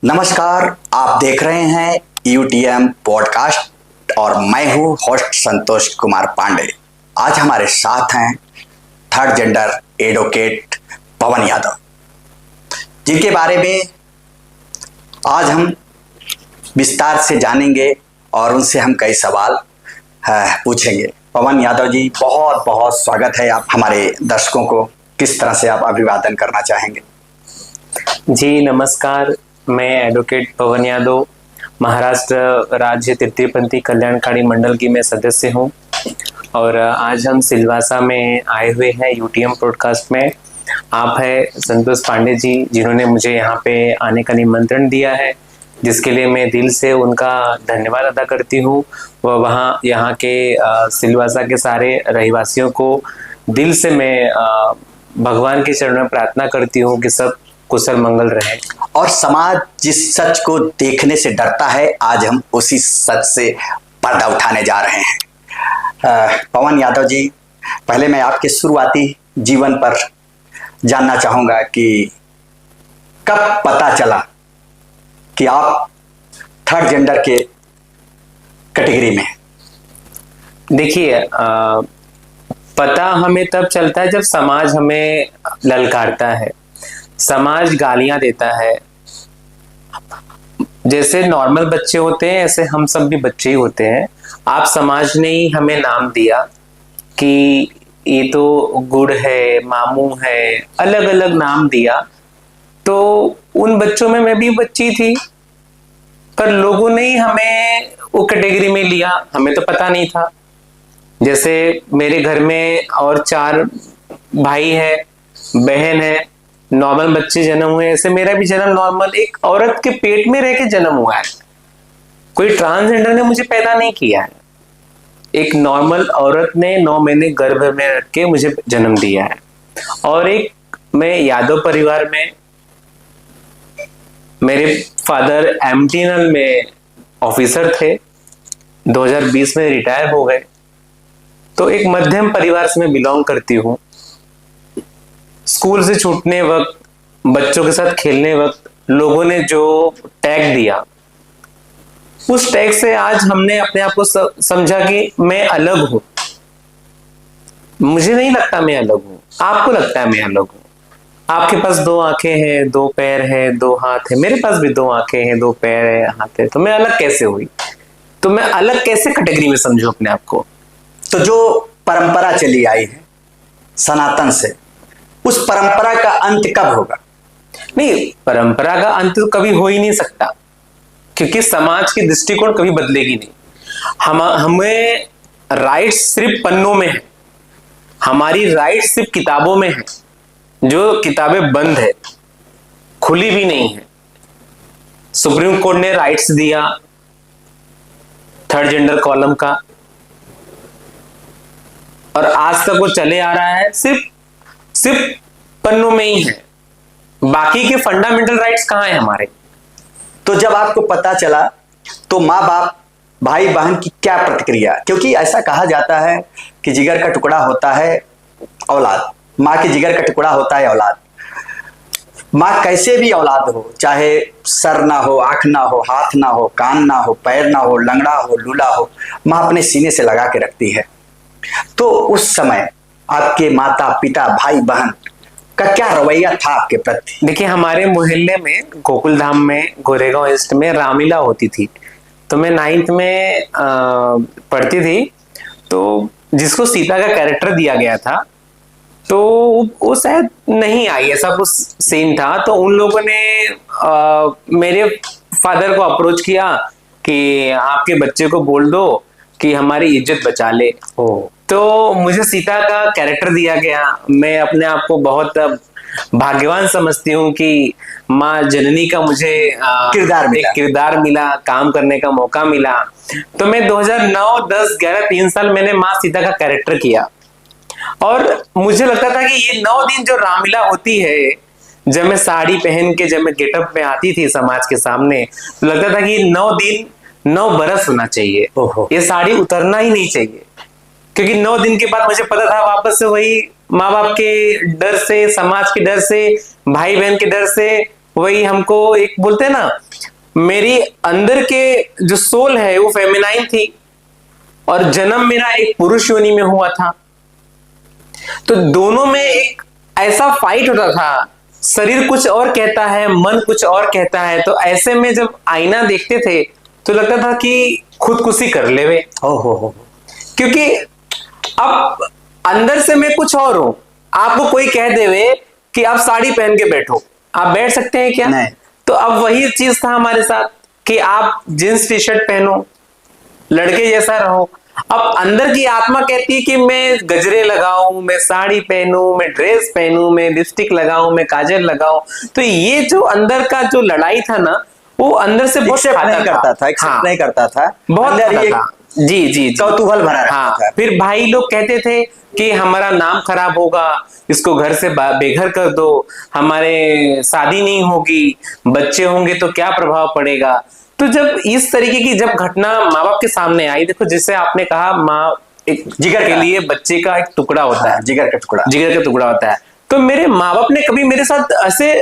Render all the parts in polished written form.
नमस्कार, आप देख रहे हैं यूटीएम पॉडकास्ट और मैं हूं होस्ट संतोष कुमार पांडे। आज हमारे साथ हैं थर्ड जेंडर एडवोकेट पवन यादव, जिनके बारे में आज हम विस्तार से जानेंगे और उनसे हम कई सवाल पूछेंगे। पवन यादव जी, बहुत बहुत स्वागत है। आप हमारे दर्शकों को किस तरह से आप अभिवादन करना चाहेंगे? जी नमस्कार, मैं एडवोकेट पवन यादव महाराष्ट्र राज्य तृतीयपंथी कल्याणकारी मंडल की मैं सदस्य हूं और आज हम सिलवासा में आए हुए हैं यूटीएम पॉडकास्ट में। आप है संतोष पांडे जी, जिन्होंने मुझे यहाँ पे आने का निमंत्रण दिया है, जिसके लिए मैं दिल से उनका धन्यवाद अदा करती हूँ। वह वहाँ यहाँ के सिलवासा के सारे रहवासियों को दिल से मैं भगवान के चरणों में प्रार्थना करती हूँ कि सब कुशल मंगल रहे। और समाज जिस सच को देखने से डरता है, आज हम उसी सच से पर्दा उठाने जा रहे हैं। पवन यादव जी, पहले मैं आपके शुरुआती जीवन पर जानना चाहूंगा कि कब पता चला कि आप थर्ड जेंडर के कैटेगरी में? देखिए, पता हमें तब चलता है जब समाज हमें ललकारता है, समाज गालियां देता है। जैसे नॉर्मल बच्चे होते हैं, ऐसे हम सब भी बच्चे ही होते हैं। आप समाज ने ही हमें नाम दिया कि ये तो गुड़ है, मामू है, अलग अलग नाम दिया। तो उन बच्चों में मैं भी बच्ची थी, पर लोगों ने ही हमें वो कैटेगरी में लिया, हमें तो पता नहीं था। जैसे मेरे घर में और 4 भाई है, बहन है, नॉर्मल बच्चे जन्म हुए, ऐसे मेरा भी जन्म नॉर्मल एक औरत के पेट में रह के जन्म हुआ है। कोई ट्रांसजेंडर ने मुझे पैदा नहीं किया है, एक नॉर्मल औरत ने 9 महीने गर्भ में रख के मुझे जन्म दिया है। और एक मैं यादव परिवार में, मेरे फादर एमटीएनएल में ऑफिसर थे, 2020 में रिटायर हो गए। तो एक मध्यम परिवार से मैं बिलोंग करती हूँ। स्कूल से छूटने वक्त, बच्चों के साथ खेलने वक्त लोगों ने जो टैग दिया, उस टैग से आज हमने अपने आप को समझा कि मैं अलग हूं। मुझे नहीं लगता मैं अलग हूं, आपको लगता है मैं अलग हूं। आपके पास 2 आंखें हैं, 2 पैर हैं, 2 हाथ है, मेरे पास भी 2 आंखें हैं, 2 पैर है, हाथ है। तो मैं अलग कैसे हुई? तो मैं अलग कैसे कैटेगरी में समझू अपने आप को? तो जो परंपरा चली आई है सनातन से, उस परंपरा का अंत कब होगा? नहीं, परंपरा का अंत तो कभी हो ही नहीं सकता, क्योंकि समाज की दृष्टिकोण कभी बदलेगी नहीं। हमें राइट्स सिर्फ पन्नों में है, हमारी राइट्स सिर्फ किताबों में है, जो किताबें बंद है, खुली भी नहीं है। सुप्रीम कोर्ट ने राइट्स दिया थर्ड जेंडर कॉलम का, और आज तक वो चले आ रहा है, सिर्फ पन्नों में ही है। बाकी के फंडामेंटल राइट्स कहां है हमारे? तो जब आपको पता चला तो माँ बाप, भाई बहन की क्या प्रतिक्रिया? क्योंकि ऐसा कहा जाता है कि जिगर का टुकड़ा होता है औलाद, माँ के जिगर का टुकड़ा होता है औलाद। माँ कैसे भी औलाद हो, चाहे सर ना हो, आंख ना हो, हाथ ना हो, कान ना हो, पैर ना हो, लंगड़ा हो, लूला हो, माँ अपने सीने से लगा के रखती है। तो उस समय आपके माता पिता, भाई बहन का क्या रवैया था आपके प्रति? देखिए, हमारे मोहल्ले में गोकुल धाम में गोरेगांव ईस्ट में रामलीला होती थी। तो मैं 9th में पढ़ती थी। तो जिसको सीता का कैरेक्टर दिया गया था, तो वो शायद नहीं आई, ऐसा कुछ सीन था। तो उन लोगों ने मेरे फादर को अप्रोच किया कि आपके बच्चे को बोल दो कि हमारी इज्जत बचा ले। तो मुझे सीता का कैरेक्टर दिया गया। मैं अपने आप को बहुत भाग्यवान समझती हूँ कि माँ जननी का मुझे किरदार मिला, काम करने का मौका मिला। तो मैं 2009, 10, 11, 3 साल मैंने माँ सीता का कैरेक्टर किया। और मुझे लगता था कि ये 9 दिन जो रामलीला होती है, जब मैं साड़ी पहन के, जब मैं गेटअप में आती थी समाज के सामने, तो लगता था कि 9 दिन 9 बरस होना चाहिए, ये साड़ी उतरना ही नहीं चाहिए। क्योंकि 9 दिन के बाद मुझे पता था वापस से वही माँ बाप के डर से, समाज के डर से, भाई बहन के डर से, वही हमको एक बोलते हैं ना मेरी अंदर के जो सोल है वो फेमिनाइन थी और जन्म मेरा एक पुरुष योनि में हुआ था। तो दोनों में एक ऐसा फाइट होता था, शरीर कुछ और कहता है, मन कुछ और कहता है। तो ऐसे में जब आईना देखते थे तो लगता था कि खुदकुशी कर ले वे। हो क्योंकि अब अंदर से मैं कुछ और हूं। आपको कोई कह देवे कि आप साड़ी पहन के बैठो, आप बैठ सकते हैं क्या? नहीं। तो अब वही चीज था हमारे साथ कि आप जींस टी शर्ट पहनो, लड़के जैसा रहो। अब अंदर की आत्मा कहती है कि मैं गजरे लगाऊं, मैं साड़ी पहनूं, मैं ड्रेस पहनूं, मैं लिपस्टिक लगाऊं, मैं काजल लगाऊं। तो ये जो अंदर का जो लड़ाई था ना, वो अंदर से बहुत एक्सेप्ट नहीं करता था, एक्सेप्ट नहीं करता था, बहुत अंदर ही था। जी जी जी। कौतूहल भरा रहता हाँ, था। फिर भाई लोग कहते थे कि हमारा नाम खराब होगा, इसको घर से बेघर कर दो, हमारे शादी नहीं होगी, बच्चे होंगे तो क्या प्रभाव पड़ेगा। तो जब इस तरीके की जब घटना माँ बाप के सामने आई, देखो जिससे आपने कहा माँ एक जिगर के लिए बच्चे का एक टुकड़ा होता है, जिगर का टुकड़ा, जिगर का टुकड़ा होता है। तो मेरे माँ बाप ने कभी मेरे साथ ऐसे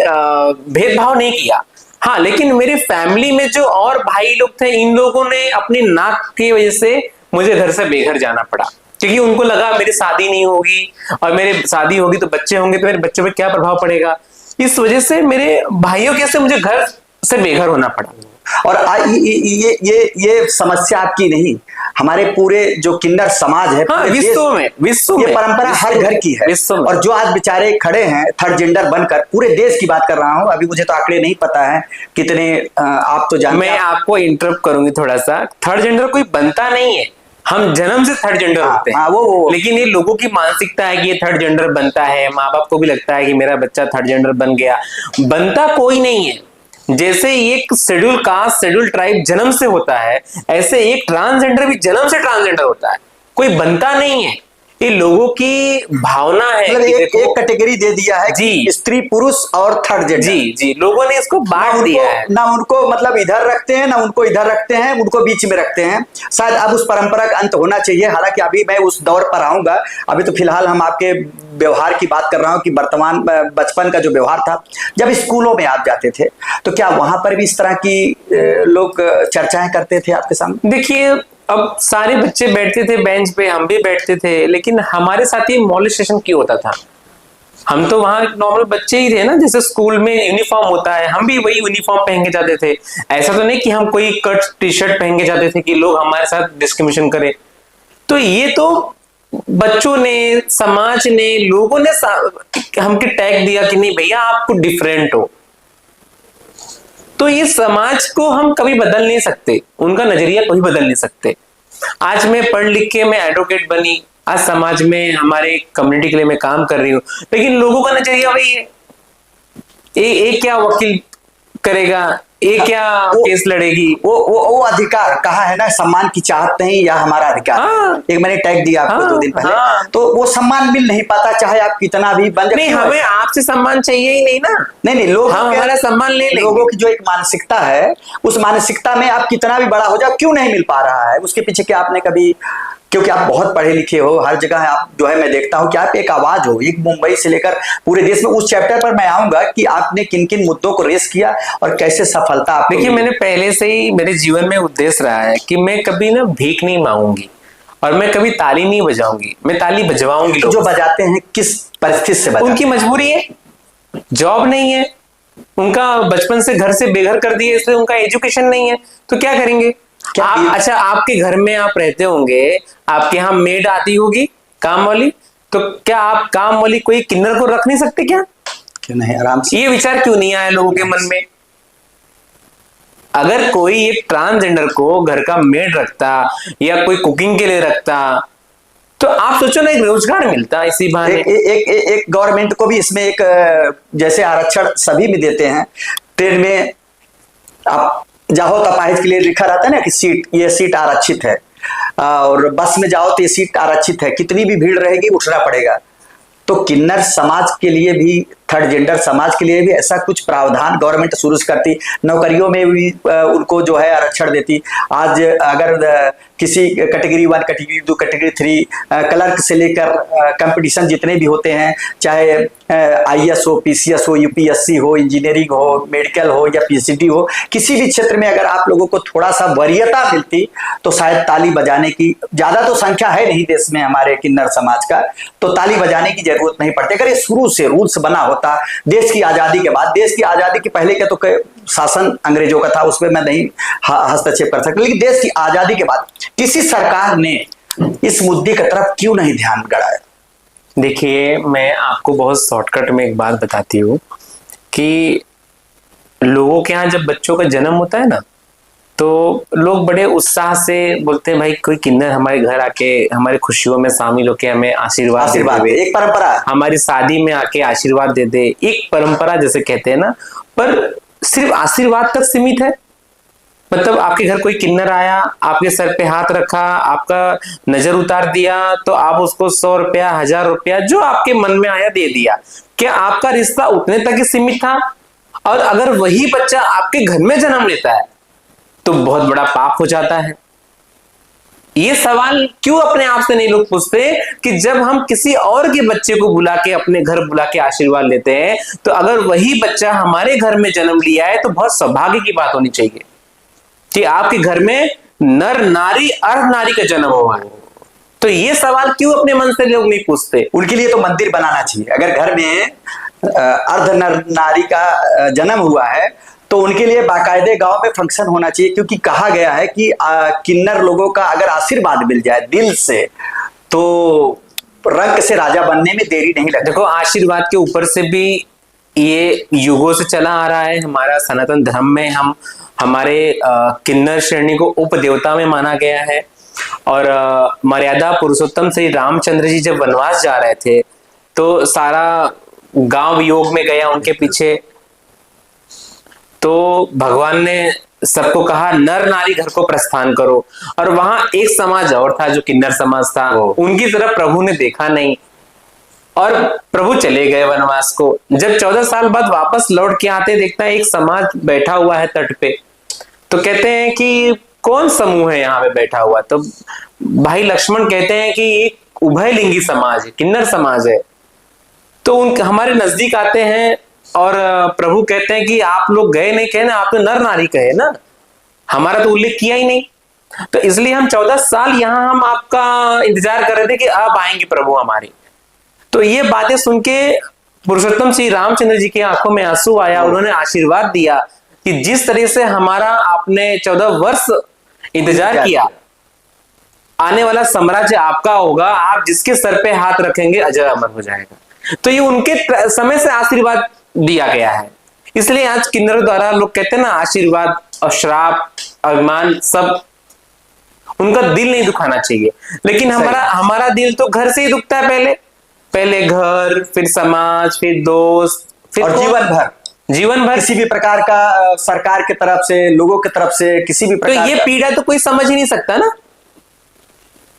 भेदभाव नहीं किया। हाँ, लेकिन मेरे फैमिली में जो और भाई लोग थे, इन लोगों ने अपनी नाक की वजह से मुझे घर से बेघर जाना पड़ा, क्योंकि उनको लगा मेरी शादी नहीं होगी और मेरे शादी होगी तो बच्चे होंगे तो मेरे बच्चों पे क्या प्रभाव पड़ेगा। इस वजह से मेरे भाइयों के से मुझे घर से बेघर होना पड़ा। और ये समस्या आपकी नहीं, हमारे पूरे जो किन्नर समाज है, हाँ, विश्व में ये परंपरा हर घर की है। और जो आज बेचारे खड़े हैं थर्ड जेंडर बनकर, पूरे देश की बात कर रहा हूं, अभी मुझे तो आंकड़े नहीं पता है कितने, आप तो जानते हैं। मैं आपको इंटरप्ट करूंगी थोड़ा सा। थर्ड जेंडर कोई बनता नहीं है, हम जन्म से थर्ड जेंडर होते हैं। वो लेकिन ये लोगों की मानसिकता है कि ये थर्ड जेंडर बनता है। माँ बाप को भी लगता है कि मेरा बच्चा थर्ड जेंडर बन गया। बनता कोई नहीं है। जैसे एक शेड्यूल कास्ट, शेड्यूल ट्राइब जन्म से होता है, ऐसे एक ट्रांसजेंडर भी जन्म से ट्रांसजेंडर होता है, कोई बनता नहीं है। ये लोगों की भावना है। मतलब एक कैटेगरी दे दिया है जी, स्त्री पुरुष और थर्ड जेंडर। जी जी, लोगों ने इसको बांट दिया है। ना उनको मतलब इधर रखते हैं, ना उनको इधर रखते हैं, उनको बीच में रखते हैं। शायद अब उस परंपरा का अंत होना चाहिए। हालांकि अभी मैं उस दौर पर आऊंगा, अभी तो फिलहाल हम आपके व्यवहार की बात कर रहा हूँ कि वर्तमान बचपन का जो व्यवहार था, जब स्कूलों में आप जाते थे तो क्या वहां पर भी इस तरह की लोग चर्चाएं करते थे आपके सामने? देखिए, अब सारे बच्चे बैठते थे बेंच पे, हम भी बैठते थे, लेकिन हमारे साथ ये मॉलेस्टेशन क्यों होता था? हम तो वहां नॉर्मल बच्चे ही थे ना, जैसे स्कूल में यूनिफॉर्म होता है, हम भी वही यूनिफॉर्म पहन के जाते थे। ऐसा तो नहीं कि हम कोई कट टी शर्ट पहन के जाते थे कि लोग हमारे साथ डिस्क्रिमिनेशन करें। तो ये तो बच्चों ने, समाज ने, लोगों ने हमके टैग दिया कि नहीं भैया आप कुछ डिफरेंट हो। तो ये समाज को हम कभी बदल नहीं सकते, उनका नजरिया कभी बदल नहीं सकते। आज मैं पढ़ लिख के मैं एडवोकेट बनी, आज समाज में हमारे कम्युनिटी के लिए मैं काम कर रही हूँ, लेकिन लोगों का नजरिया वही है। एक क्या वकील करेगा, एक क्या केस लड़ेगी, वो अधिकार कहा है ना, सम्मान की चाहत नहीं, या हमारा अधिकार। हाँ, एक मैंने टैग दिया आपको 2 दिन पहले। हाँ, तो वो सम्मान मिल नहीं पाता, चाहे आप कितना भी बन। नहीं, हमें आपसे सम्मान चाहिए ही नहीं ना। नहीं, लोग हमारा सम्मान ले लेंगे। लोगों की जो एक मानसिकता है, उस मानसिकता में आप कितना भी बड़ा हो जाओ, क्यों नहीं मिल पा रहा है? उसके पीछे क्या आपने कभी, क्योंकि आप बहुत पढ़े लिखे हो, हर जगह आप जो है मैं देखता हूं कि आप एक आवाज हो, एक मुंबई से लेकर पूरे देश में। उस चैप्टर पर मैं आऊंगा कि आपने किन किन मुद्दों को रेस किया और कैसे सफलता आपको। देखिए, मैंने पहले से ही मेरे जीवन में उद्देश्य रहा है कि मैं कभी ना भीख नहीं मांगूंगी और मैं कभी ताली नहीं बजाऊंगी, मैं ताली बजवाऊंगी। तो जो बजाते हैं किस परिस्थिति से बजाते? उनकी मजबूरी है, जॉब नहीं है, उनका बचपन से घर से बेघर कर दिए, इसलिए उनका एजुकेशन नहीं है, तो क्या करेंगे? अच्छा, आपके घर में आप रहते होंगे, आपके यहाँ मेड आती होगी काम वाली, तो क्या आप काम वाली कोई किन्नर को रख नहीं सकते क्या? क्यों नहीं, आराम से। ये विचार क्यों नहीं आया लोगों के मन में? अगर कोई एक ट्रांसजेंडर को घर का मेड रखता या कोई कुकिंग के लिए रखता, तो आप सोचो ना, एक रोजगार मिलता इसी बहाने। एक गवर्नमेंट को भी इसमें एक, जैसे आरक्षण सभी में देते हैं, ट्रेन में आप जाओ तो अपाहिज के लिए लिखा रहता है ना कि सीट, ये सीट आरक्षित है, और बस में जाओ तो ये सीट आरक्षित है, कितनी भी भीड़ रहेगी उठना पड़ेगा। तो किन्नर समाज के लिए भी थर्ड जेंडर समाज के लिए भी ऐसा कुछ प्रावधान गवर्नमेंट शुरू करती, नौकरियों में भी उनको जो है आरक्षण देती। आज अगर किसी कैटेगरी 1, कैटेगरी 2, कैटेगरी 3 क्लर्क से लेकर कंपटीशन जितने भी होते हैं, चाहे IAS हो, PCS हो, UPSC हो, इंजीनियरिंग हो, मेडिकल हो या PhD हो, किसी भी क्षेत्र में अगर आप लोगों को थोड़ा सा वरीयता मिलती तो शायद ताली बजाने की, ज्यादा तो संख्या है नहीं देश में हमारे किन्नर समाज का, तो ताली बजाने की जरूरत नहीं पड़ती। अगर ये शुरू से रूल्स बना होता देश की आजादी के बाद, देश की आजादी के पहले के तो शासन अंग्रेजों का था, उसमें मैं नहीं हस्तक्षेप कर सकता, लेकिन देश की आजादी के बाद किसी सरकार ने इस मुद्दे की तरफ क्यों नहीं ध्यान गड़ाया? देखिए, मैं आपको बहुत शॉर्टकट में एक बात बताती हूँ कि लोगों के यहाँ जब बच्चों का जन्म होता है ना, तो लोग बड़े उत्साह से बोलते हैं भाई कोई किन्नर हमारे घर आके हमारी खुशियों में शामिल होके हमें आशीर्वाद दे, एक परंपरा, हमारी शादी में आके आशीर्वाद दे दे, एक परंपरा जैसे कहते हैं ना। पर सिर्फ आशीर्वाद तक सीमित है? मतलब आपके घर कोई किन्नर आया, आपके सर पे हाथ रखा, आपका नजर उतार दिया, तो आप उसको 100 रुपया, 1000 रुपया, जो आपके मन में आया दे दिया। क्या आपका रिश्ता उतने तक ही सीमित था? और अगर वही बच्चा आपके घर में जन्म लेता है तो बहुत बड़ा पाप हो जाता है। ये सवाल क्यों अपने आप से नहीं लोग पूछते कि जब हम किसी और के बच्चे को बुला के अपने घर बुला के आशीर्वाद लेते हैं, तो अगर वही बच्चा हमारे घर में जन्म लिया है तो बहुत सौभाग्य की बात होनी चाहिए कि आपके घर में नर नारी अर्ध नारी का जन्म हुआ है। तो ये सवाल क्यों अपने मन से लोग नहीं पूछते? उनके लिए तो मंदिर बनाना चाहिए। अगर घर में अर्ध नर नारी का जन्म हुआ है तो उनके लिए बाकायदे गांव में फंक्शन होना चाहिए, क्योंकि कहा गया है कि किन्नर लोगों का अगर आशीर्वाद मिल जाए दिल से तो रंग से राजा बनने में देरी नहीं लगती। देखो, आशीर्वाद के ऊपर से भी ये युगों से चला आ रहा है। हमारा सनातन धर्म में हमारे किन्नर श्रेणी को उपदेवता में माना गया है। और मर्यादा पुरुषोत्तम श्री रामचंद्र जी जब वनवास जा रहे थे तो सारा गांव योग में गया उनके पीछे, तो भगवान ने सबको कहा नर नारी घर को प्रस्थान करो। और वहां एक समाज और था जो किन्नर समाज था, उनकी तरफ प्रभु ने देखा नहीं और प्रभु चले गए वनवास को। जब 14 साल बाद वापस लौट के आते देखता है एक समाज बैठा हुआ है तट पे, तो कहते हैं कि कौन समूह है यहाँ पे बैठा हुआ? तो भाई लक्ष्मण कहते हैं कि उभयलिंगी समाज है, किन्नर समाज है। तो हमारे नजदीक आते हैं और प्रभु कहते हैं कि आप लोग गए नहीं, कहे ना आप तो नर नारी कहे ना, हमारा तो उल्लेख किया ही नहीं। तो इसलिए हम 14 साल यहाँ हम आपका इंतजार कर रहे थे कि अब आएंगे प्रभु हमारे। तो ये बातें सुन के पुरुषोत्तम श्री रामचंद्र जी की आंखों में आंसू आया। उन्होंने आशीर्वाद दिया कि जिस तरह से हमारा आपने 14 वर्ष इंतजार किया, आने वाला साम्राज्य आपका होगा, आप जिसके सर पे हाथ रखेंगे अजर अमर हो जाएगा। तो ये उनके समय से आशीर्वाद दिया गया है। इसलिए आज किन्नर द्वारा लोग कहते हैं ना, आशीर्वाद और श्राप अभिमान सब, उनका दिल नहीं दुखाना चाहिए। लेकिन हमारा दिल तो घर से ही दुखता है। पहले घर, फिर समाज, फिर दोस्त, फिर और जीवन भर किसी भी प्रकार का सरकार की तरफ से, लोगों की तरफ से किसी भी प्रकार, तो ये पीड़ा तो कोई समझ ही नहीं सकता ना।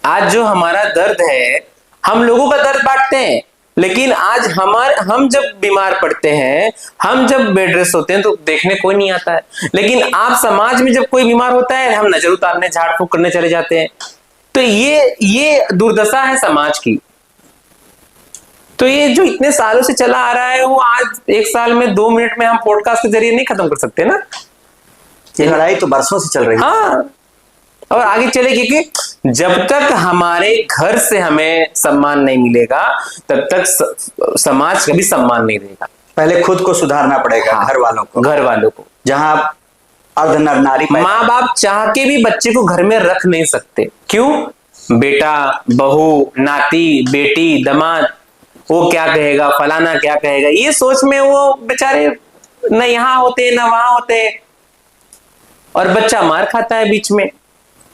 आज जो हमारा दर्द है, हम लोगों का दर्द बांटते हैं, लेकिन आज हम जब बीमार पड़ते हैं, हम जब बेड रेस्ट होते हैं तो देखने कोई नहीं आता है। लेकिन आप समाज में जब कोई बीमार होता है, हम नजर उतारने, झाड़ फूक करने चले जाते हैं। तो ये दुर्दशा है समाज की। तो ये जो इतने सालों से चला आ रहा है, वो आज 1 साल में 2 मिनट में हम पॉडकास्ट के जरिए नहीं खत्म कर सकते ना। ये लड़ाई तो बरसों से चल रही है। हाँ, और आगे चलेगी कि जब तक हमारे घर से हमें सम्मान नहीं मिलेगा तब तक समाज कभी सम्मान नहीं देगा। पहले खुद को सुधारना पड़ेगा। हाँ, घर वालों को जहां अर्ध नर नारी, माँ बाप चाह के भी बच्चे को घर में रख नहीं सकते। क्यों? बेटा, बहू, नाती, बेटी, दामाद, वो क्या कहेगा, फलाना क्या कहेगा, ये सोच में वो बेचारे न यहाँ होते न वहां होते, और बच्चा मार खाता है बीच में।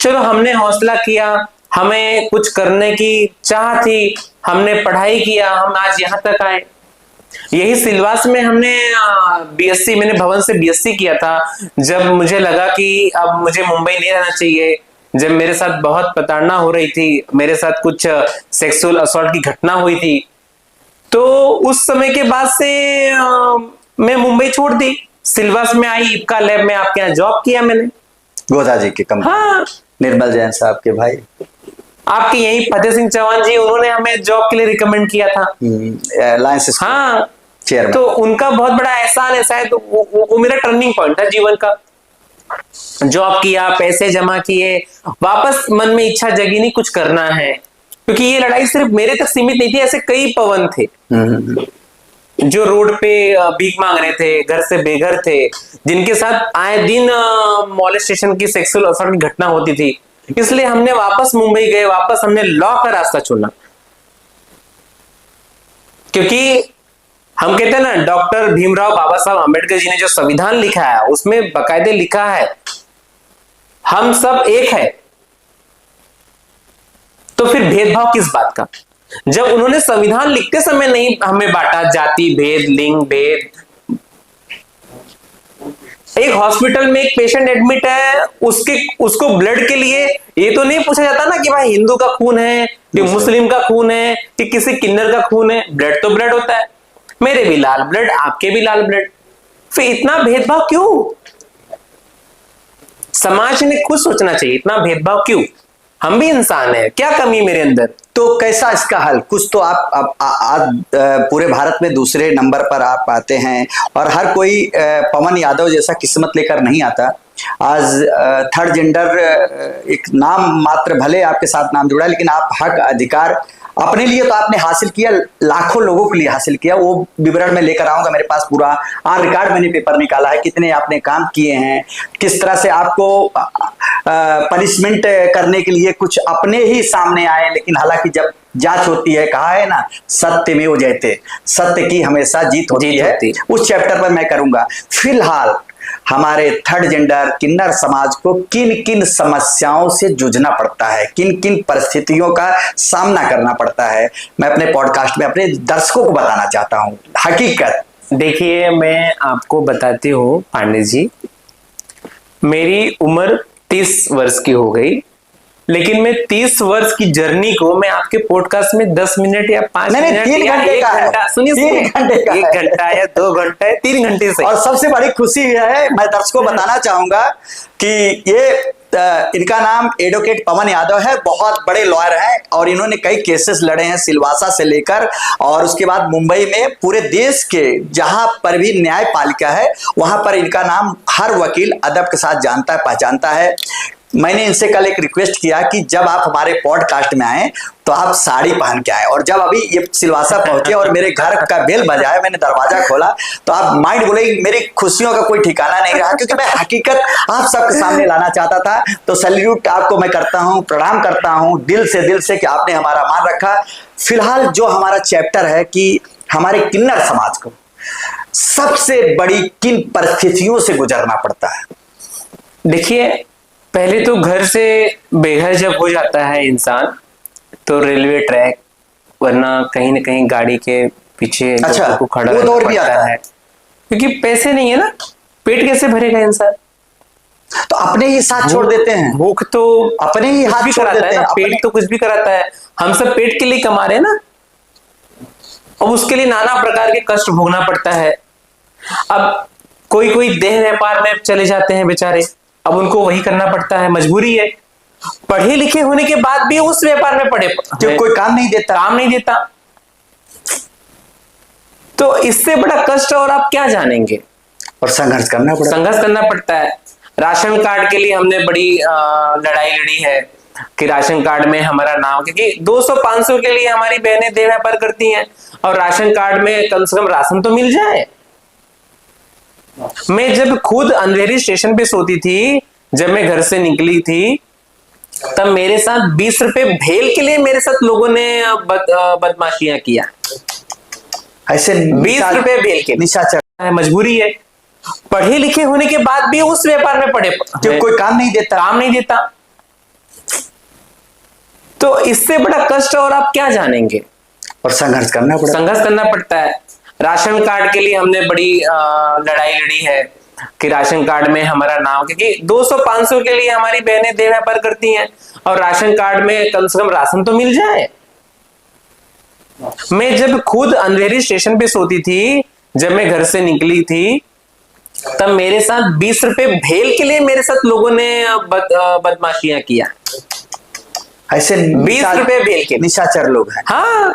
चलो, हमने हौसला किया, हमें कुछ करने की चाह थी, हमने पढ़ाई किया, हम आज यहाँ तक आए। यही सिलवास में मैंने भवन से बीएससी किया था। जब मुझे लगा कि अब मुझे मुंबई नहीं रहना चाहिए, जब मेरे साथ बहुत प्रताड़ना हो रही थी, मेरे साथ कुछ सेक्सुअल असॉल्ट की घटना हुई थी, तो उस समय के बाद से मैं मुंबई छोड़ दी, सिल्वास में आई, इप्का लैब में आपके यहाँ जॉब किया मैंने। गोधा जी के कंपनी। हाँ, निर्मल जैन साहब के भाई, आपके यही फतेह सिंह चौहान जी, उन्होंने हमें जॉब के लिए रिकमेंड किया था। लायंस हाँ, चेयरमैन। तो उनका बहुत बड़ा एहसान है शायद, वो मेरा टर्निंग पॉइंट था जीवन का। जॉब किया, पैसे जमा किए, वापस मन में इच्छा जगी नहीं कुछ करना है, क्योंकि ये लड़ाई सिर्फ मेरे तक सीमित नहीं थी, ऐसे कई पवन थे जो रोड पे भीख मांग रहे थे, घर से बेघर थे, जिनके साथ आए दिन मॉलेस्टेशन की, सेक्सुअल असर की घटना होती थी। इसलिए हमने वापस मुंबई गए, वापस हमने लॉ का रास्ता चुना, क्योंकि हम कहते हैं ना, डॉक्टर भीमराव बाबा साहब अम्बेडकर जी ने जो संविधान लिखा है उसमें बाकायदे लिखा है हम सब एक है। तो फिर भेदभाव किस बात का, जब उन्होंने संविधान लिखते समय नहीं हमें बांटा, जाति भेद, लिंग भेद। एक हॉस्पिटल में एक पेशेंट एडमिट है, उसको ब्लड के लिए ये तो नहीं पूछा जाता ना कि भाई हिंदू का खून है कि मुस्लिम का खून है कि किसी किन्नर का खून है। ब्लड तो ब्लड होता है, मेरे भी लाल ब्लड, आपके भी लाल ब्लड। फिर इतना भेदभाव क्यों? समाज ने खुद सोचना चाहिए, इतना भेदभाव क्यों? हम भी इंसान हैं, क्या कमी मेरे अंदर? तो कैसा इसका हल? कुछ तो आप आज पूरे भारत में दूसरे नंबर पर आप आते हैं, और हर कोई पवन यादव जैसा किस्मत लेकर नहीं आता। आज थर्ड जेंडर एक नाम मात्र, भले आपके साथ नाम जुड़ा, लेकिन आप हक अधिकार अपने लिए तो आपने हासिल किया, लाखों लोगों के लिए हासिल किया। वो विवरण में लेकर आऊंगा, मेरे पास पूरा ऑन रिकॉर्ड मैंने पेपर निकाला है, कितने आपने काम किए हैं, किस तरह से आपको पनिशमेंट करने के लिए कुछ अपने ही सामने आए, लेकिन हालांकि जब जांच होती है, कहा है ना, सत्यमेव जयते, सत्य की हमेशा जीत होती है। उस चैप्टर पर मैं करूंगा। फिलहाल हमारे थर्ड जेंडर किन्नर समाज को किन किन समस्याओं से जूझना पड़ता है, किन किन परिस्थितियों का सामना करना पड़ता है, मैं अपने पॉडकास्ट में अपने दर्शकों को बताना चाहता हूं हकीकत। देखिए, मैं आपको बताती हूँ पांडे जी, मेरी उम्र 30 वर्ष की हो गई, लेकिन मैं 30 वर्ष की जर्नी को मैं आपके पॉडकास्ट में 10 मिनट या 5 मिनट या 1 घंटा, सुनिए 1 घंटा या 2 घंटा, 3 घंटे से। और सबसे बड़ी खुशी है, मैं दर्शकों को बताना चाहूंगा कि ये इनका नाम एडवोकेट पवन यादव है, बहुत बड़े लॉयर हैं, और इन्होंने कई केसेस लड़े हैं सिलवासा से लेकर, और उसके बाद मुंबई में, पूरे देश के जहां पर भी न्यायपालिका है वहां पर इनका नाम हर वकील अदब के साथ जानता है, पहचानता है। मैंने इनसे कल एक रिक्वेस्ट किया कि जब आप हमारे पॉडकास्ट में आए तो आप साड़ी पहन के आए, और जब अभी ये सिलवासा पहुंचे और मेरे घर का बेल बजाया, मैंने दरवाजा खोला, तो आप माइंड बोले, मेरी खुशियों का कोई ठिकाना नहीं रहा, क्योंकि मैं हकीकत आप सबके सामने लाना चाहता था। तो सैल्यूट आपको मैं करता हूं, प्रणाम करता हूं दिल से कि आपने हमारा मान रखा। फिलहाल जो हमारा चैप्टर है कि हमारे किन्नर समाज को सबसे बड़ी किन परिस्थितियों से गुजरना पड़ता है। देखिए, पहले तो घर से बेघर जब हो जाता है इंसान, तो रेलवे ट्रैक, वरना कहीं ना कहीं गाड़ी के पीछे को खड़ा रहना पड़ता है, क्योंकि पैसे नहीं है ना, पेट कैसे भरेगा इंसान? तो अपने ही साथ छोड़ देते हैं, भूख तो अपने ही हाथ छोड़ देते हैं, पेट तो कुछ भी कराता है। हम सब पेट के लिए कमा रहे हैं ना, अब उसके लिए नाना प्रकार के कष्ट भोगना पड़ता है। अब कोई देह व्यापार में चले जाते हैं बेचारे, अब उनको वही करना पड़ता है, मजबूरी है। पढ़े लिखे होने के बाद भी उस व्यापार में पड़े, जो कोई काम नहीं देता। तो इससे बड़ा कष्ट और आप क्या जानेंगे? और संघर्ष करना पड़ता है। राशन कार्ड के लिए हमने बड़ी लड़ाई लड़ी है कि राशन कार्ड में हमारा नाम, क्योंकि 200-500 के लिए हमारी बहनें देह व्यापार करती हैं, और राशन कार्ड में कम से कम राशन तो मिल जाए। मैं जब खुद अंधेरी स्टेशन पे सोती थी, जब मैं घर से निकली थी, तब मेरे साथ 20 रुपए भेल के लिए मेरे साथ लोगों ने बदमाशियां किया। ऐसे 20 रुपए भेल के निशाचर है, मजबूरी है। पढ़े लिखे होने के बाद भी उस व्यापार में पड़े, जो कोई काम नहीं देता। तो इससे बड़ा कष्ट और आप क्या जानेंगे? और संघर्ष करना पड़ता है। राशन कार्ड के लिए हमने बड़ी लड़ाई लड़ी है कि राशन कार्ड में हमारा नाम, क्योंकि 200-500 के लिए हमारी बहनें देह व्यापार करती हैं, और राशन कार्ड में कम से कम राशन तो मिल जाए। मैं जब खुद अंधेरी स्टेशन पे सोती थी, जब मैं घर से निकली थी, तब मेरे साथ 20 रुपए भेल के लिए मेरे साथ लोगों ने बदमाशियां किया। ऐसे 20 रुपए भेल के लिए। निशाचर लोग हैं। हाँ,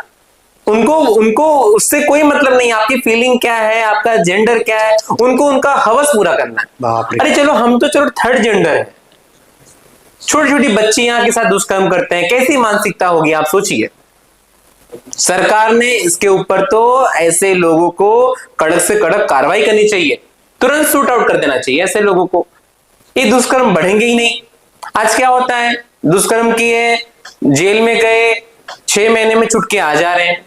उनको उनको उससे कोई मतलब नहीं, आपकी फीलिंग क्या है, आपका जेंडर क्या है, उनको उनका हवस पूरा करना है। बाप रे। अरे चलो, हम तो चलो थर्ड जेंडर है, छोटी छोटी बच्चियां के साथ दुष्कर्म करते हैं, कैसी मानसिकता होगी आप सोचिए। सरकार ने इसके ऊपर तो ऐसे लोगों को कड़क से कड़क कार्रवाई करनी चाहिए, तुरंत शूट आउट कर देना चाहिए ऐसे लोगों को। ये दुष्कर्म बढ़ेंगे ही नहीं। आज क्या होता है, दुष्कर्म किए, जेल में गए, 6 महीने में छुट के आ जा रहे हैं,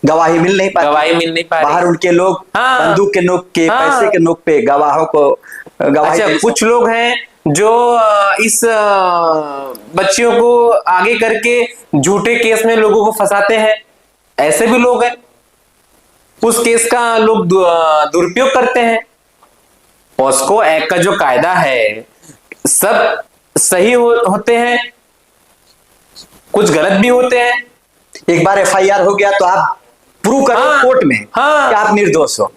गवाही मिल नहीं पा रही। बाहर उनके लोग हाँ, बंदूक के नोक के, हाँ, पैसे के नोक पे गवाहों को गवाही। अच्छा, कुछ लोग हैं जो इस बच्चियों को आगे करके झूठे केस में लोगों को फंसाते हैं, ऐसे भी लोग हैं। उस केस का लोग दुरुपयोग करते हैं। पॉस्को एक्ट का जो कायदा है, सब सही होते हैं, कुछ गलत भी होते हैं। एक बार एफआईआर हो गया तो आप प्रूव करो कोर्ट में कि आप निर्दोष हो,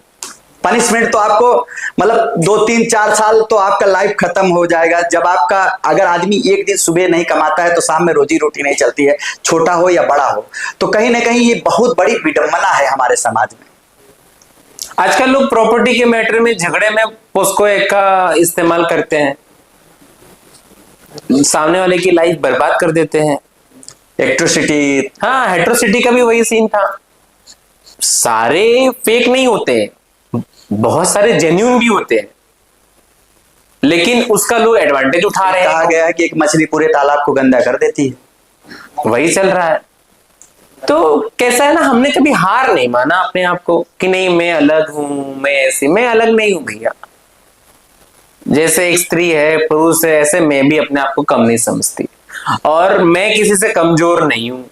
पनिशमेंट तो आपको मतलब 2-3-4 साल तो आपका लाइफ खत्म हो जाएगा। जब आपका, अगर आदमी एक दिन सुबह नहीं कमाता है तो शाम में रोजी रोटी नहीं चलती है, छोटा हो या बड़ा हो। तो कहीं ना कहीं ये बहुत बड़ी विडंबना है हमारे समाज में। आजकल लोग प्रॉपर्टी के मैटर में झगड़े में पोस्को एक्ट का इस्तेमाल करते हैं, सामने वाले की लाइफ बर्बाद कर देते हैं। एट्रोसिटी, हाँ, हेट्रोसिटी का भी वही सीन था। सारे फेक नहीं होते, बहुत सारे जेन्युइन भी होते हैं, लेकिन उसका लोग एडवांटेज उठा रहे हैं। कहा गया है कि एक मछली पूरे तालाब को गंदा कर देती है, वही चल रहा है। तो कैसा है ना, हमने कभी हार नहीं माना अपने आप को कि नहीं मैं अलग हूं, मैं ऐसी, मैं अलग नहीं हूं भैया। जैसे एक स्त्री है, पुरुष है, ऐसे मैं भी अपने आप को कम नहीं समझती, और मैं किसी से कमजोर नहीं हूं।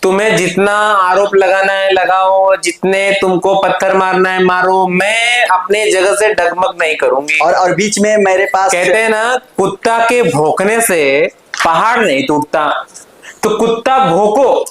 तुम्हें जितना आरोप लगाना है लगाओ, जितने तुमको पत्थर मारना है मारो, मैं अपने जगह से डगमग नहीं करूंगी। और बीच में मेरे पास कहते हैं ना, कुत्ता के भौंकने से पहाड़ नहीं टूटता, तो कुत्ता भौंको,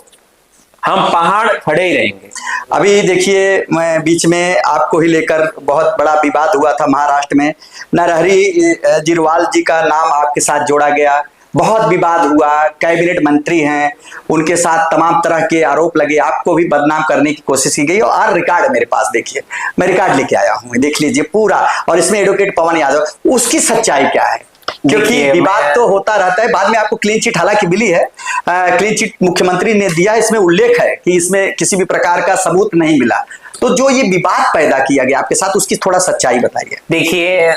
हम पहाड़ खड़े ही रहेंगे। अभी देखिए, मैं बीच में आपको ही लेकर बहुत बड़ा विवाद हुआ था महाराष्ट्र में, नरहरी जिरवाल जी का नाम आपके साथ जोड़ा गया, बहुत विवाद हुआ। कैबिनेट मंत्री हैं, उनके साथ तमाम तरह के आरोप लगे, आपको भी बदनाम करने की कोशिश की गई। और रिकॉर्ड मेरे पास, देखिए मैं रिकॉर्ड लेके आया हूँ, देख लीजिए पूरा। और इसमें एडवोकेट पवन यादव, उसकी सच्चाई क्या है, क्योंकि विवाद तो होता रहता है। बाद में आपको क्लीन चिट हालांकि मिली है, क्लीन चिट मुख्यमंत्री ने दिया, इसमें उल्लेख है कि इसमें किसी भी प्रकार का सबूत नहीं मिला। तो जो ये विवाद पैदा किया गया आपके साथ, उसकी थोड़ा सच्चाई बताइए। देखिए,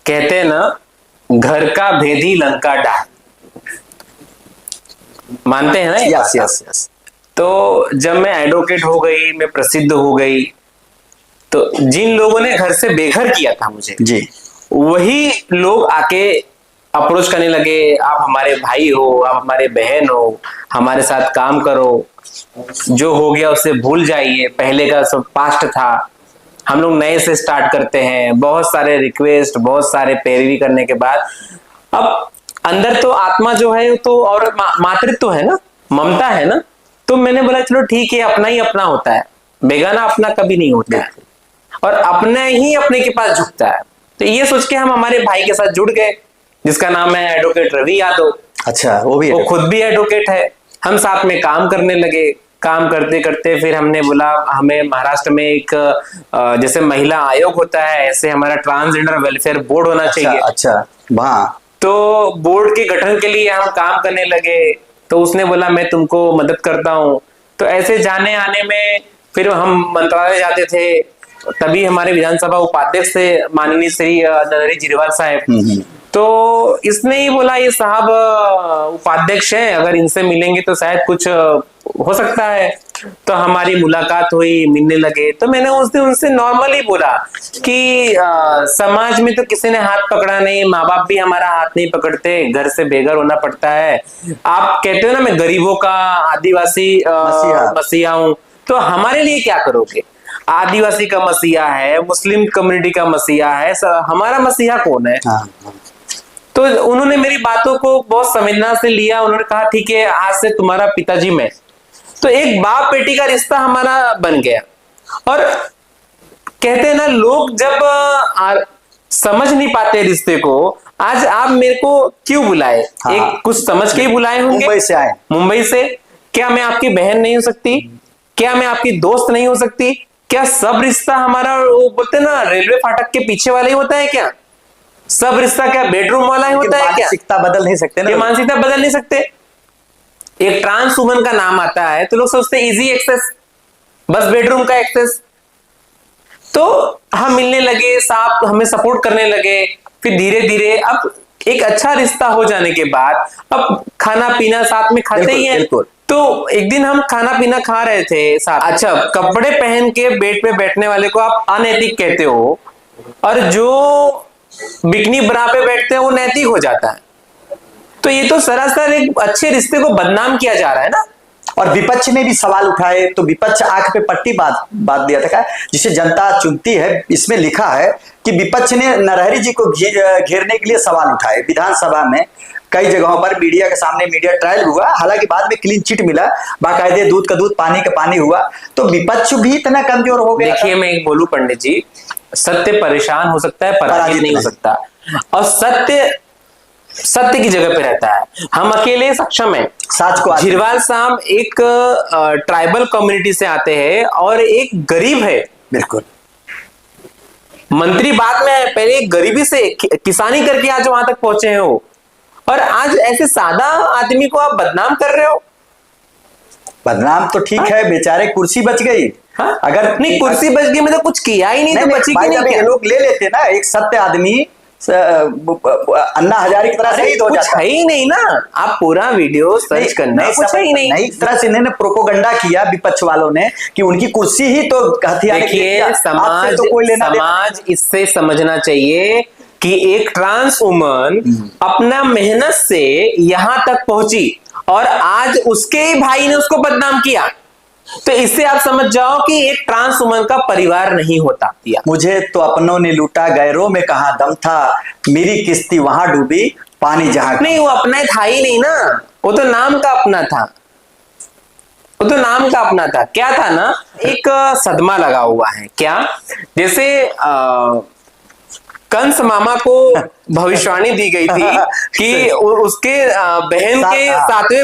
कहते हैं ना, घर का भेदी लंका डाल, मानते हैं ना? Yes yes yes. तो जब मैं एडवोकेट हो गई, मैं प्रसिद्ध हो गई, तो जिन लोगों ने घर से बेघर किया था मुझे जी, वही लोग आके अप्रोच करने लगे, आप हमारे भाई हो, आप हमारे बहन हो, हमारे साथ काम करो, जो हो गया उसे भूल जाइए, पहले का सब पास्ट था, हम लोग नए से स्टार्ट करते हैं। बहुत सारे रिक्वेस्ट, बहुत सारे पैरवी करने के बाद अब अंदर तो आत्मा जो है तो, और मातृत्व है ना, ममता है ना, तो मैंने बोला चलो ठीक है, अपना ही अपना होता है, बेगाना अपना कभी नहीं होता है, और अपना ही अपने के पास झुकता है। तो ये सोच के हम हमारे भाई के साथ जुड़ गए, जिसका नाम है एडवोकेट रवि यादव। अच्छा, वो खुद भी एडवोकेट है। हम साथ में काम करने लगे, काम करते करते फिर हमने बोला हमें महाराष्ट्र में एक जैसे महिला आयोग होता है, ऐसे हमारा ट्रांसजेंडर वेलफेयर बोर्ड होना चाहिए। अच्छा, हाँ। तो बोर्ड के गठन के लिए हम काम करने लगे, तो उसने बोला मैं तुमको मदद करता हूँ। तो ऐसे जाने आने में फिर हम मंत्रालय जाते थे, तभी हमारे विधानसभा उपाध्यक्ष थे माननीय श्री नरहरी जिरवाल साहब। तो इसने ही बोला ये साहब उपाध्यक्ष हैं, अगर इनसे मिलेंगे तो शायद कुछ हो सकता है। तो हमारी मुलाकात हुई, मिलने लगे। तो मैंने उस दिन उनसे नॉर्मली बोला कि समाज में तो किसी ने हाथ पकड़ा नहीं, माँ बाप भी हमारा हाथ नहीं पकड़ते, घर से बेघर होना पड़ता है। आप कहते हो ना मैं गरीबों का आदिवासी मसीहा हूँ, तो हमारे लिए क्या करोगे? आदिवासी का मसीहा है, मुस्लिम कम्युनिटी का मसीहा है, हमारा मसीहा कौन है? तो उन्होंने मेरी बातों को बहुत संवेदना से लिया। उन्होंने कहा ठीक है, आज से तुम्हारा पिताजी मैं। तो एक बाप बेटी का रिश्ता हमारा बन गया। और कहते हैं ना, लोग जब समझ नहीं पाते रिश्ते को, आज आप मेरे को क्यों बुलाए? हाँ, एक कुछ समझ के ही बुलाए होंगे। मुंबई से आए। मुंबई से। क्या मैं आपकी बहन नहीं हो सकती? क्या मैं आपकी दोस्त नहीं हो सकती? क्या सब रिश्ता हमारा, वो बोलते ना, रेलवे फाटक के पीछे वाला ही होता है क्या? सब रिश्ता क्या बेडरूम वाला ही होता है क्या? मानसिकता बदल नहीं सकते ना, ये मानसिकता बदल नहीं सकते। एक ट्रांस वुमन का नाम आता है तो लोग सोचते इजी एक्सेस, बस बेडरूम का एक्सेस। तो हम मिलने लगे, साथ हमें सपोर्ट करने लगे, फिर धीरे धीरे अब एक अच्छा रिश्ता हो जाने के बाद अब खाना पीना साथ में खाते ही हैं। तो एक दिन हम खाना पीना खा रहे थे साथ। अच्छा, कपड़े पहन के बेड पे बैठने वाले को आप अनैतिक कहते हो, और जो बिकनी ब्रा पे बैठते हैं वो नैतिक हो जाता है। तो ये तो सरासर एक अच्छे रिश्ते को बदनाम किया जा रहा है ना। और विपक्ष ने भी सवाल उठाए, तो विपक्ष आंख पे पट्टी बात दिया था, जिसे जनता चुनती है। इसमें लिखा है कि विपक्ष ने नरहरी जी को घेरने के लिए सवाल उठाए। विधानसभा में कई जगहों पर मीडिया के सामने मीडिया ट्रायल हुआ, हालांकि बाद में क्लीन चिट मिला, बाकायदे दूध का दूध पानी का पानी हुआ। तो विपक्ष भी इतना कमजोर हो गया। देखिए, मैं एक बोलूं पंडित जी, सत्य परेशान हो सकता है, पराजित नहीं हो सकता। और सत्य की जगह पे रहता है। हम अकेले सक्षम हैं। सच को झिरवाल साहब एक ट्राइबल कम्युनिटी से आते हैं और एक गरीब है। बिल्कुल। मंत्री बाद में है, पहले गरीबी से किसानी करके आज वहां तक पहुंचे हैं वो। और आज ऐसे सादा आदमी को आप बदनाम कर रहे हो। बदनाम तो ठीक है, बेचारे कुर्सी बच गई। हाँ? अगर नहीं, कुर्सी बच गई, मतलब कुछ किया ही नहीं, तो बची कि नहीं? लोग ले लेते ना, एक सत्य आदमी अन्ना हजारे की तरह शहीद हो जाता है ही नहीं ना। आप पूरा वीडियो सर्च करना, कुछ है ही नहीं। इस तरह से इन्होंने प्रोपोगंडा किया विपक्ष वालों ने कि उनकी कुर्सी ही तो हथियार। देखिए, समाज तो कोई समाज इससे समझना चाहिए कि एक ट्रांस वुमन अपना मेहनत से यहां तक पहुंची और आज उसके ही भाई ने उसको बदनाम किया। तो इससे आप समझ जाओ कि एक ट्रांस वुमन का परिवार नहीं होता। मुझे तो अपनों ने लूटा, गैरों में कहां दम था, मेरी किस्ती वहां डूबी, पानी जहां। नहीं, वो अपना था ही नहीं ना, वो तो नाम का अपना था। वो तो नाम का अपना था। क्या था ना, एक सदमा लगा हुआ है। क्या? जैसे कंस मामा को भविष्यवाणी दी गई थी कि उसके बहन के सातवें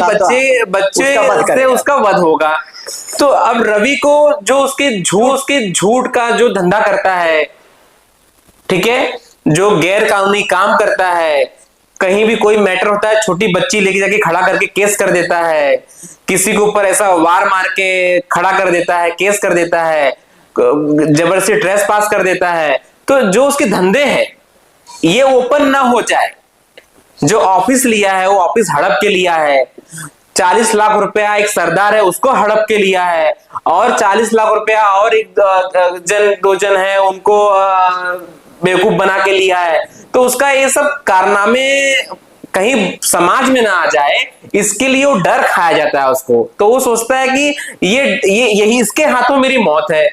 बच्चे से उसका वध होगा। तो अब रवि को जो उसके झूठ का जो धंधा करता है, ठीक है, जो गैर कानूनी काम करता है, कहीं भी कोई मैटर होता है छोटी बच्ची लेके जाके खड़ा करके केस कर देता है, किसी के ऊपर ऐसा वार मार के खड़ा कर देता है, केस कर देता है, जबरदस्ती ट्रेस पास कर देता है। तो जो उसके धंधे हैं ये ओपन ना हो जाए। जो ऑफिस लिया है वो ऑफिस हड़प के लिया है। 40 लाख रुपया एक सरदार है उसको हड़प के लिया है, और 40 लाख रुपया और एक दो जन है उनको बेवकूफ बना के लिया है। तो उसका ये सब कारनामे कहीं समाज में ना आ जाए, इसके लिए वो डर खाया जाता है उसको। तो वो सोचता है कि यही इसके हाथों मेरी मौत है,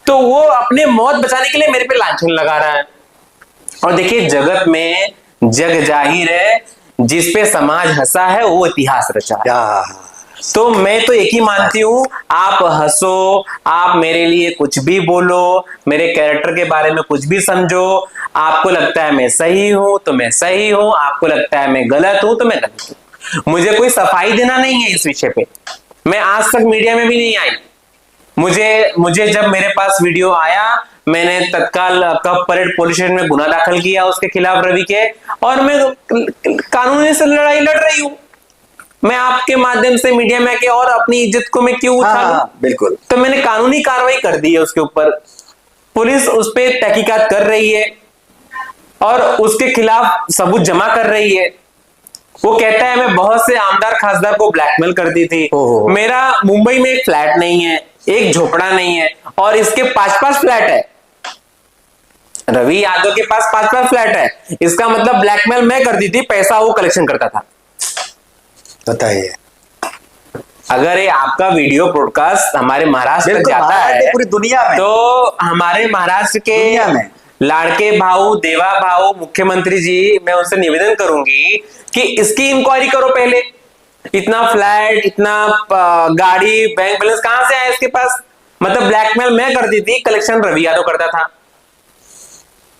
तो वो अपने मौत बचाने के लिए मेरे पे लांछन लगा रहा है। और देखिए, जगत में जग जाहिर है, जिस पे समाज हंसा है वो इतिहास रचा है। तो मैं तो एक ही मानती हूं, आप हंसो, आप मेरे लिए कुछ भी बोलो, मेरे कैरेक्टर के बारे में कुछ भी समझो। आपको लगता है मैं सही हूं तो मैं सही हूं, आपको लगता है मैं गलत हूं तो मैं गलत हूं। मुझे कोई सफाई देना नहीं है इस विषय पे। मैं आज तक मीडिया में भी नहीं आई। मुझे जब मेरे पास वीडियो आया, मैंने तत्काल कब परेड पुलिस स्टेशन में गुना दाखिल किया उसके खिलाफ, रवि के, और मैं कानूनी से लड़ाई लड़ रही हूं। मैं आपके माध्यम से मीडिया में आके और अपनी इज्जत को मैं क्यों उछालूं? बिल्कुल। तो मैंने कानूनी कार्रवाई कर दी है उसके ऊपर। पुलिस उस पर तहकीकात कर रही है और उसके खिलाफ सबूत जमा कर रही है। वो कहता है मैं बहुत से आमदार खासदार को ब्लैकमेल करती थी। मेरा मुंबई में एक फ्लैट नहीं है, एक झोपड़ा नहीं है, और इसके 5-5 फ्लैट है। रवि यादव के पास 5-5 फ्लैट है। इसका मतलब ब्लैकमेल मैं करती थी, पैसा वो कलेक्शन करता था। बताइए, अगर ये आपका वीडियो ब्रॉडकास्ट हमारे महाराष्ट्र तक जाता है पूरी दुनिया में, तो हमारे महाराष्ट्र के लाड़के भाऊ, देवा भाऊ, मुख्यमंत्री जी, मैं उनसे निवेदन करूंगी कि इसकी इंक्वायरी करो पहले। इतना फ्लैट, इतना गाड़ी, बैंक बैलेंस कहां से आया इसके पास? मतलब ब्लैकमेल मैं करती थी, कलेक्शन रवि यादव करता था।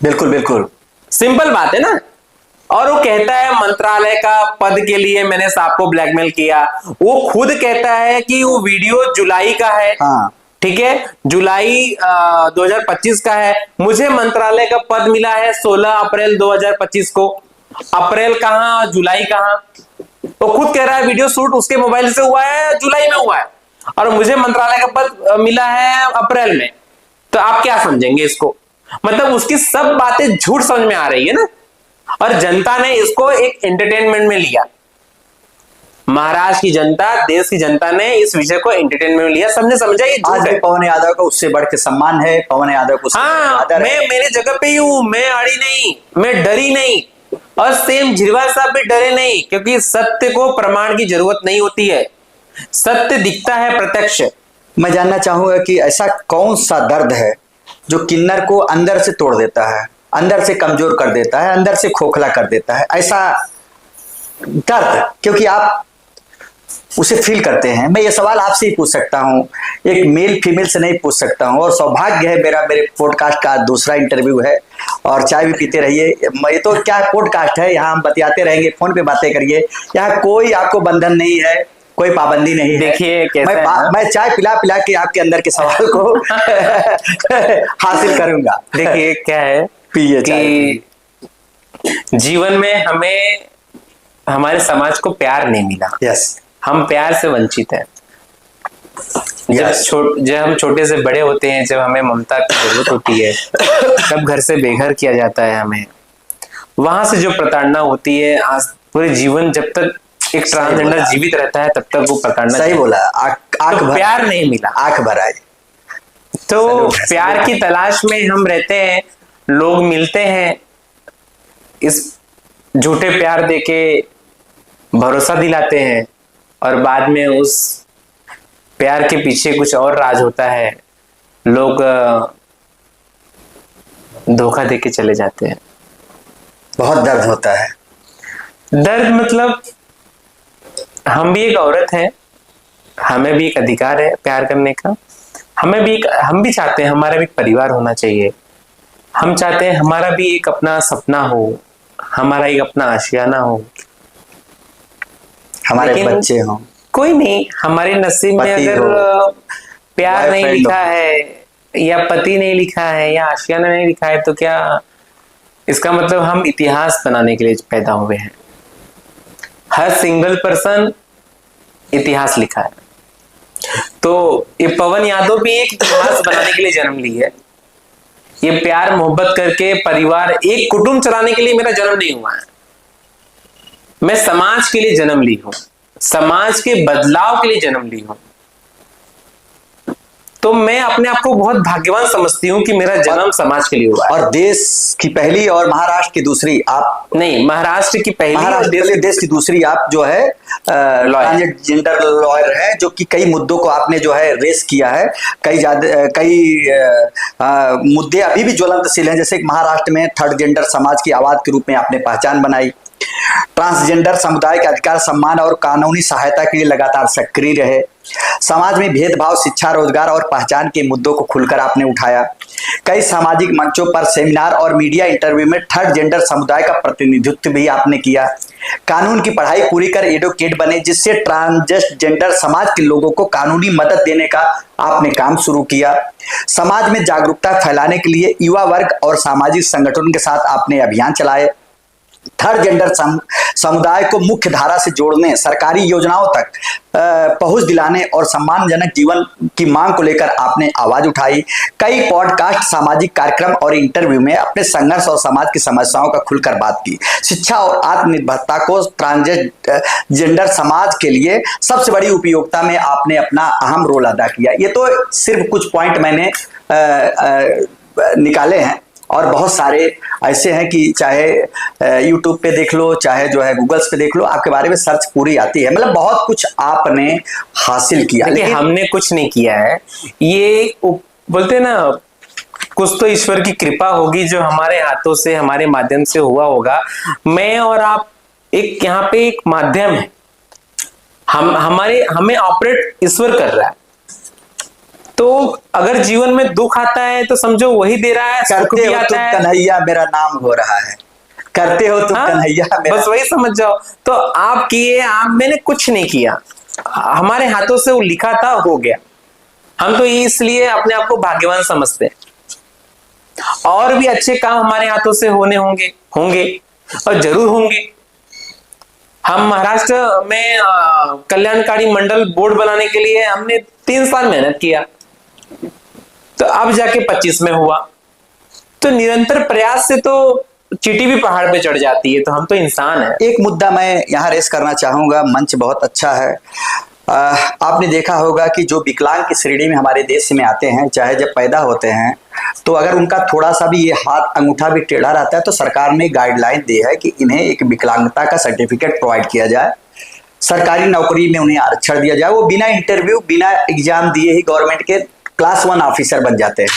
बिल्कुल बिल्कुल। सिंपल बात है ना। और वो कहता है मंत्रालय का पद के लिए मैंने साहब को ब्लैकमेल किया। वो खुद कहता है कि वो वीडियो जुलाई का है। हाँ ठीक है, जुलाई 2025 का है। मुझे मंत्रालय का पद मिला है 16 अप्रैल 2025 को। अप्रैल कहां, जुलाई कहां? तो खुद कह रहा है वीडियो शूट उसके मोबाइल से हुआ है, जुलाई में हुआ है, और मुझे मंत्रालय का पद मिला है अप्रैल में। तो आप क्या समझेंगे इसको? मतलब उसकी सब बातें झूठ समझ में आ रही है ना। और जनता ने इसको एक एंटरटेनमेंट में लिया। महाराष्ट्र की जनता, देश की जनता ने इस विषय को एंटरटेनमेंट में लिया। सबने समझा ये आज झूठ भी है। पवन यादव का उससे बढ़ के सम्मान है, पवन यादव को उससे हाँ, आदर मैं है। मेरे जगह पे ही हूं, मैं अड़ी नहीं, मैं डरी नहीं। और सेम झिरवाल साहब भी डरे नहीं, क्योंकि सत्य को प्रमाण की जरूरत नहीं होती है। सत्य दिखता है प्रत्यक्ष। मैं जानना चाहूंगा कि ऐसा कौन सा दर्द है जो किन्नर को अंदर से तोड़ देता है, अंदर से कमजोर कर देता है, अंदर से खोखला कर देता है, ऐसा दर्द? क्योंकि आप उसे फील करते हैं। मैं ये सवाल आपसे ही पूछ सकता हूँ, एक मेल फीमेल से नहीं पूछ सकता हूँ। और सौभाग्य है मेरा, मेरे पॉडकास्ट का दूसरा इंटरव्यू है। और चाय भी पीते रहिए। ये तो क्या पॉडकास्ट है, यहाँ हम बतियाते रहेंगे, फोन पे बातें करिए। यहाँ कोई आपको बंधन नहीं है, कोई पाबंदी नहीं है। देखिए कैसा है ना? मैं चाय पिला पिला के आपके अंदर के सवाल को हासिल करूंगा। देखिए क्या है पिए कि जीवन में हमें हमारे समाज को प्यार नहीं मिला। यस। हम प्यार से वंचित हैं। Yes. जब हम छोटे से बड़े होते हैं, जब हमें ममता की जरूरत होती है, तब घर से बेघर किया जाता है हमें। वहां से जो प्रताड़ना होती है, आज पूरे जीवन जब तक एक ट्रांसजेंडर जीवित रहता है, तब तक वो प्रताड़ना। सही बोला। तो प्यार नहीं मिला, आंख भर आई। तो प्यार की तलाश में हम रहते हैं। लोग मिलते हैं, इस झूठे प्यार देके भरोसा दिलाते हैं, और बाद में उस प्यार के पीछे कुछ और राज होता है। लोग धोखा देके चले जाते हैं। बहुत दर्द होता है। दर्द मतलब हम भी एक औरत है, हमें भी एक अधिकार है प्यार करने का। हम भी चाहते हैं हमारा भी एक परिवार होना चाहिए। हम चाहते हैं हमारा भी एक अपना सपना हो, हमारा एक अपना आशियाना हो, हमारे बच्चे हों। कोई नहीं, हमारे नसीब में अगर प्यार नहीं लिखा है, या पति नहीं लिखा है, या आशियाना नहीं लिखा है, तो क्या इसका मतलब हम इतिहास बनाने के लिए पैदा हुए हैं? हर सिंगल पर्सन इतिहास लिखा है। तो ये पवन यादव भी एक इतिहास बनाने के लिए जन्म ली है। ये प्यार मोहब्बत करके परिवार, एक कुटुंब चलाने के लिए मेरा जन्म नहीं हुआ है। मैं समाज के लिए जन्म ली हूं, समाज के बदलाव के लिए जन्म ली हूं। तो मैं अपने आप को बहुत भाग्यवान समझती हूँ कि मेरा जन्म समाज के लिए हुआ है। और देश की पहली और महाराष्ट्र की दूसरी आप? नहीं, महाराष्ट्र की पहली और देश की दूसरी आप जो है ट्रांसजेंडर लॉयर है, जो कि कई मुद्दों को आपने जो है रेस किया है। कई मुद्दे अभी भी ज्वलंतशील हैं, जैसे महाराष्ट्र में थर्ड जेंडर समाज की आवाज के रूप में आपने पहचान बनाई। ट्रांसजेंडर समुदाय के अधिकार, सम्मान और कानूनी सहायता के लिए लगातार सक्रिय रहे। समाज में भेदभाव, शिक्षा, रोजगार और पहचान के मुद्दों को खुलकर आपने उठाया। कई सामाजिक मंचों पर, सेमिनार और मीडिया इंटरव्यू में थर्ड जेंडर समुदाय का प्रतिनिधित्व भी आपने किया। कानून की पढ़ाई पूरी कर एडवोकेट बने, जिससे ट्रांसजेंडर समाज के लोगों को कानूनी मदद देने का आपने काम शुरू किया। समाज में जागरूकता फैलाने के लिए युवा वर्ग और सामाजिक संगठनों के साथ आपने अभियान चलाए। थर्ड जेंडर समुदाय को मुख्य धारा से जोड़ने, सरकारी योजनाओं तक पहुंच दिलाने और सम्मानजनक जीवन की मांग को लेकर आपने आवाज उठाई। कई पॉडकास्ट, सामाजिक कार्यक्रम और इंटरव्यू में अपने संघर्ष और समाज की समस्याओं का खुलकर बात की। शिक्षा और आत्मनिर्भरता को ट्रांसजेंडर समाज के लिए सबसे बड़ी उपयोगिता में आपने अपना अहम रोल अदा किया। ये तो सिर्फ कुछ पॉइंट मैंने निकाले हैं, और बहुत सारे ऐसे हैं कि चाहे यूट्यूब पे देख लो, चाहे जो है गूगल्स पे देख लो, आपके बारे में सर्च पूरी आती है। मतलब बहुत कुछ आपने हासिल किया। लेकिन हमने कुछ नहीं किया है। ये बोलते हैं ना, कुछ तो ईश्वर की कृपा होगी जो हमारे हाथों से, हमारे माध्यम से हुआ होगा। मैं और आप एक यहाँ पे एक माध्यम है। हमें ऑपरेट ईश्वर कर रहा है। तो अगर जीवन में दुख आता है तो समझो वही दे रहा है, सुख करते भी हो आता तुम है। कन्हैया मेरा नाम हो रहा है, करते हो तुम हाँ, कन्हैया मेरा। बस वही समझ जाओ। तो आप किए, आप, मैंने कुछ नहीं किया, हमारे हाथों से वो लिखा था, हो गया। हम तो इसलिए अपने आप को भाग्यवान समझते हैं। और भी अच्छे काम हमारे हाथों से होने होंगे होंगे और जरूर होंगे। हम महाराष्ट्र में कल्याणकारी मंडल बोर्ड बनाने के लिए हमने 3 साल मेहनत किया, तो अब जाके 25 में हुआ। तो निरंतर प्रयास से तो चींटी भी पहाड़ पे चढ़ जाती है। तो हम तो इंसान हैं। एक मुद्दा मैं यहाँ रेस करना चाहूंगा, मंच बहुत अच्छा है। आपने देखा होगा कि जो विकलांग की श्रेणी में हमारे देश में आते हैं, चाहे जब पैदा होते हैं, तो अगर उनका थोड़ा सा भी ये हाथ अंगूठा भी टेढ़ा रहता है तो सरकार ने गाइडलाइन दी है कि इन्हें एक विकलांगता का सर्टिफिकेट प्रोवाइड किया जाए, सरकारी नौकरी में उन्हें आरक्षण दिया जाए। वो बिना इंटरव्यू, बिना एग्जाम दिए ही गवर्नमेंट के क्लास 1 ऑफिसर बन जाते हैं।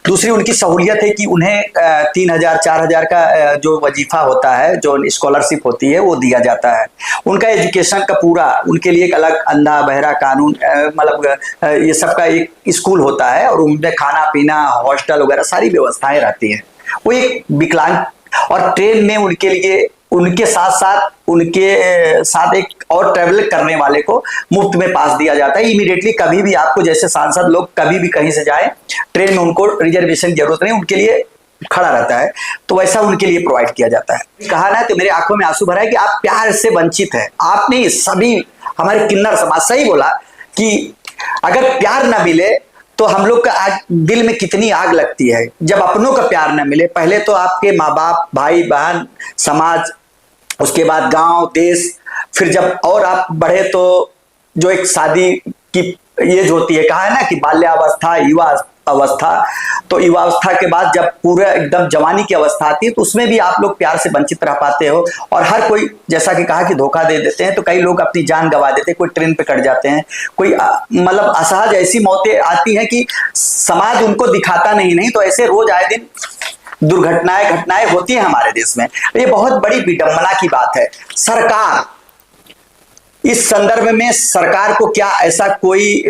दूसरी उनकी सहूलियत है कि उन्हें 3,000 4,000 का जो वजीफा होता है, जो स्कॉलरशिप होती है, वो दिया जाता है। उनका एजुकेशन का पूरा उनके लिए एक अलग अंधा बहरा कानून, मतलब ये सब का एक स्कूल होता है और उनमें खाना पीना, हॉस्टल वगैरह सारी व्यवस्थाएं रहती हैं। वो एक विकलांग, और ट्रेन में उनके लिए, उनके साथ एक और ट्रेवल करने वाले को मुफ्त में पास दिया जाता है। इमीडिएटली कभी भी आपको, जैसे सांसद लोग कभी भी कहीं से जाए, ट्रेन में उनको रिजर्वेशन की जरूरत नहीं, उनके लिए खड़ा रहता है, तो वैसा उनके लिए प्रोवाइड किया जाता है। कहा ना, तो मेरे आंखों में आंसू भरा है कि आप प्यार से वंचित हैं। आपने सभी, हमारे किन्नर समाज, सही बोला कि अगर प्यार ना मिले तो हम लोग का आग, दिल में कितनी आग लगती है जब अपनों का प्यार ना मिले। पहले तो आपके माँ बाप, भाई बहन, समाज, उसके बाद गांव, देश, फिर जब और आप बढ़े तो जो एक शादी की एज होती है, कहा है ना कि बाल्यावस्था, युवा अवस्था, तो युवावस्था के बाद जब पूरा एकदम जवानी की अवस्था आती है तो उसमें भी आप लोग प्यार से वंचित रह पाते हो। और हर कोई, जैसा कि कहा कि धोखा दे देते हैं, तो कई लोग अपनी जान गंवा देते हैं, कोई ट्रेन पे कट जाते हैं, कोई मतलब असहज ऐसी मौतें आती हैं कि समाज उनको दिखाता नहीं तो ऐसे रोज आए दिन घटनाएं होती हैं हमारे देश में। ये बहुत बड़ी विडंबना की बात है। सरकार, इस संदर्भ में सरकार को क्या ऐसा कोई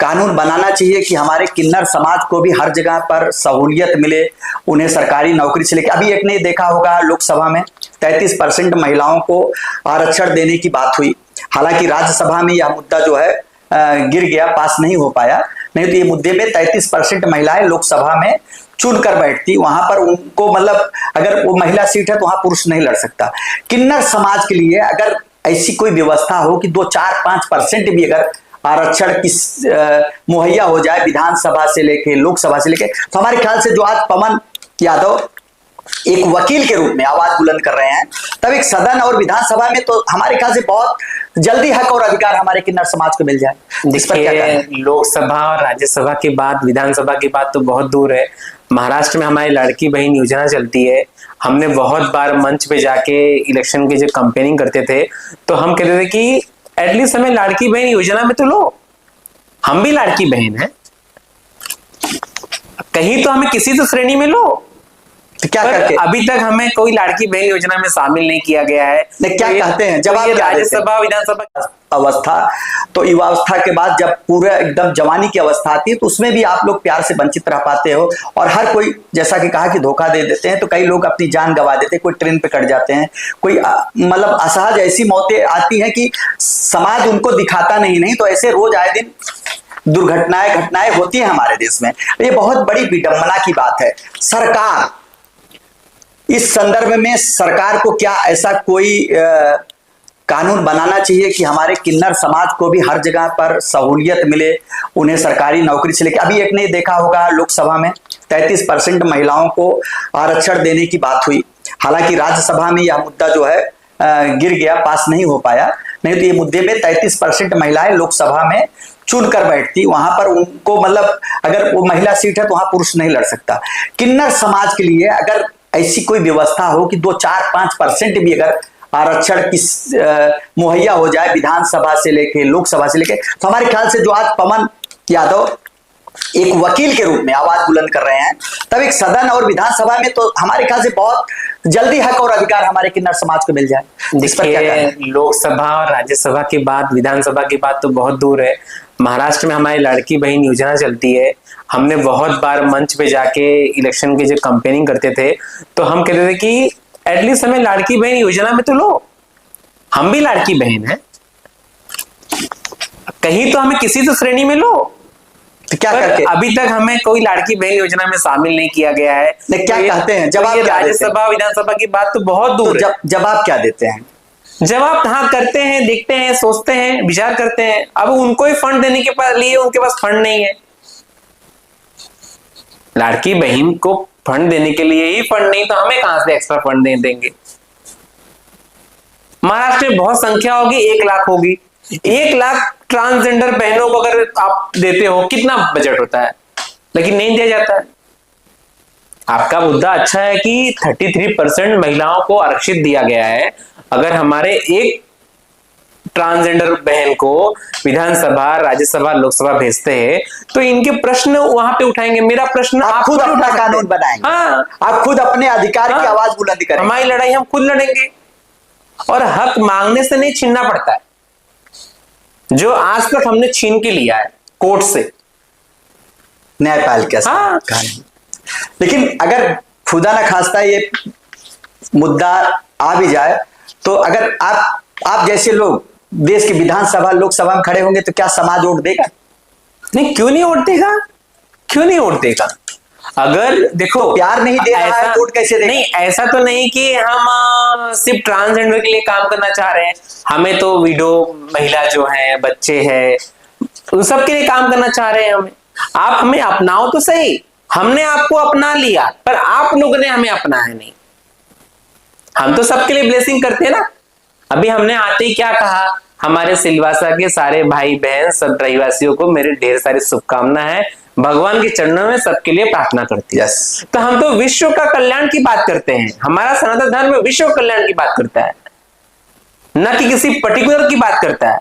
कानून बनाना चाहिए कि हमारे किन्नर समाज को भी हर जगह पर सहूलियत मिले, उन्हें सरकारी नौकरी से लेकर, अभी एक ने देखा होगा लोकसभा में 33% महिलाओं को आरक्षण देने की बात हुई। हालांकि राज्यसभा में यह मुद्दा जो है गिर गया, पास नहीं हो पाया। नहीं तो ये मुद्दे में 33% महिलाएं लोकसभा में चुन कर बैठती, वहां पर उनको, मतलब अगर वो महिला सीट है तो वहां पुरुष नहीं लड़ सकता। किन्नर समाज के लिए अगर ऐसी कोई व्यवस्था हो कि 2-4-5% भी अगर आरक्षण की मुहैया हो जाए, विधानसभा से लेके लोकसभा से लेके, तो हमारे ख्याल से जो आज पवन यादव एक वकील के रूप में आवाज बुलंद कर रहे हैं, तब एक सदन और विधानसभा में तो हमारे ख्याल से बहुत जल्दी हक और अधिकार हमारे किन्नर समाज को मिल जाए। देखिए, लोकसभा और राज्यसभा के बाद विधानसभा की बात तो बहुत दूर है। महाराष्ट्र में हमारी लाड़की बहन योजना चलती है। हमने बहुत बार मंच पे जाके इलेक्शन के जो कंपेनिंग करते थे तो हम कहते थे कि एटलीस्ट हमें लाड़की बहन योजना में तो लो, हम भी लाड़की बहन है, कहीं तो हमें किसी तो श्रेणी में लो। तो क्या करके अभी तक हमें कोई लाड़की बहन योजना में शामिल नहीं किया गया है। क्या कहते हैं जब आप राज्यसभा विधानसभा अवस्था, तो युवावस्था के बाद जब पूरा एकदम जवानी की अवस्था आती है तो उसमें भी आप लोग प्यार से वंचित रह पाते हो। और हर कोई, जैसा कि कहा कि धोखा दे देते हैं, तो कई लोग अपनी जान गंवा देते हैं, कोई ट्रेन पे कट जाते हैं, कोई मतलब असहज ऐसी मौतें आती हैं कि समाज उनको दिखाता नहीं तो ऐसे रोज आए दिन घटनाएं होती हैं हमारे देश में। ये बहुत बड़ी विडंबना की बात है। सरकार, इस संदर्भ में सरकार को क्या ऐसा कोई कानून बनाना चाहिए कि हमारे किन्नर समाज को भी हर जगह पर सहूलियत मिले, उन्हें सरकारी नौकरी से लेकर, अभी एक ने देखा होगा लोकसभा में 33% महिलाओं को आरक्षण देने की बात हुई। हालांकि राज्यसभा में यह मुद्दा जो है गिर गया, पास नहीं हो पाया। नहीं तो ये मुद्दे में 33% महिलाएं लोकसभा में चुन कर बैठती, वहां पर उनको, मतलब अगर वो महिला सीट है तो वहां पुरुष नहीं लड़ सकता। किन्नर समाज के लिए अगर ऐसी कोई व्यवस्था हो कि 2-4-5% भी अगर आरक्षण की मुहैया हो जाए, विधानसभा से लेके लोकसभा से लेके, तो हमारे ख्याल से जो आज पवन यादव एक वकील के रूप में आवाज बुलंद कर रहे हैं, तब एक सदन और विधानसभा में तो हमारे ख्याल से बहुत जल्दी हक और अधिकार हमारे किन्नर समाज को मिल जाए। इस पर क्या कहना है? लोकसभा और राज्यसभा की बात, विधानसभा की बात तो बहुत दूर है। महाराष्ट्र में हमारी लड़की बहन योजना चलती है। हमने बहुत बार मंच पे जाके इलेक्शन की जब कंपेनिंग करते थे तो हम कहते थे कि एटलीस्ट हमें लड़की बहन योजना में तो लो, हम भी लड़की बहन है, कहीं तो हमें किसी तो श्रेणी में लो। तो क्या करके अभी तक हमें कोई लड़की बहन योजना में शामिल नहीं किया गया है। नहीं, क्या कहते हैं जवाब? राज्यसभा विधानसभा की बात तो बहुत दूर है। जवाब क्या देते हैं? जवाब हाँ करते हैं, देखते हैं, सोचते हैं, विचार करते हैं। अब उनको ही फंड देने के लिए उनके पास फंड नहीं है। लड़की बहन को फंड देने के लिए ही फंड नहीं, तो हमें कहां से एक्स्ट्रा फंड दे देंगे? महाराष्ट्र में बहुत संख्या होगी, 1 लाख होगी। 1 लाख ट्रांसजेंडर बहनों को अगर आप देते हो, कितना बजट होता है? लेकिन नहीं दिया जाता है। आपका मुद्दा अच्छा है कि 33% महिलाओं को आरक्षित दिया गया है। अगर हमारे एक ट्रांसजेंडर बहन को विधानसभा, राज्यसभा, लोकसभा भेजते हैं तो इनके प्रश्न वहां पे उठाएंगे। मेरा प्रश्न आप खुद अपना कानून बनाएंगे। हाँ, आप खुद अपने अधिकार की आवाज बुलंद करेंगे। हमारी लड़ाई हम खुद लड़ेंगे और हक मांगने से नहीं, छीनना पड़ता है, जो आज तक हमने छीन के लिया है कोर्ट से, न्यायपालिका से। हाँ। लेकिन अगर खुदा ना खास्ता ये मुद्दा आ भी जाए तो अगर आप जैसे लोग देश की विधानसभा, लोकसभा में खड़े होंगे तो क्या समाज वोट देगा? नहीं, क्यों नहीं वोट देगा? क्यों नहीं वोट देगा? अगर देखो तो प्यार नहीं दे रहा है, वोट कैसे देगा? नहीं, ऐसा तो नहीं कि हम सिर्फ ट्रांसजेंडर के लिए काम करना चाह रहे हैं। हमें तो विडो महिला जो है, बच्चे हैं, उन सब के लिए काम करना चाह रहे हैं। आप हमें अपनाओ तो सही। हमने आपको अपना लिया, पर आप लोगों ने हमें अपनाया नहीं। हम तो सबके लिए ब्लेसिंग करते हैं ना। अभी हमने आते ही क्या कहा? हमारे सिलवासा के सारे भाई बहन, सब रहीवासियों को मेरे ढेर सारी शुभकामनाएं हैं। भगवान के चरणों में सबके लिए प्रार्थना करती है। तो हम तो विश्व का कल्याण की बात करते हैं। हमारा सनातन धर्म विश्व कल्याण की बात करता है, न कि किसी पर्टिकुलर की बात करता है।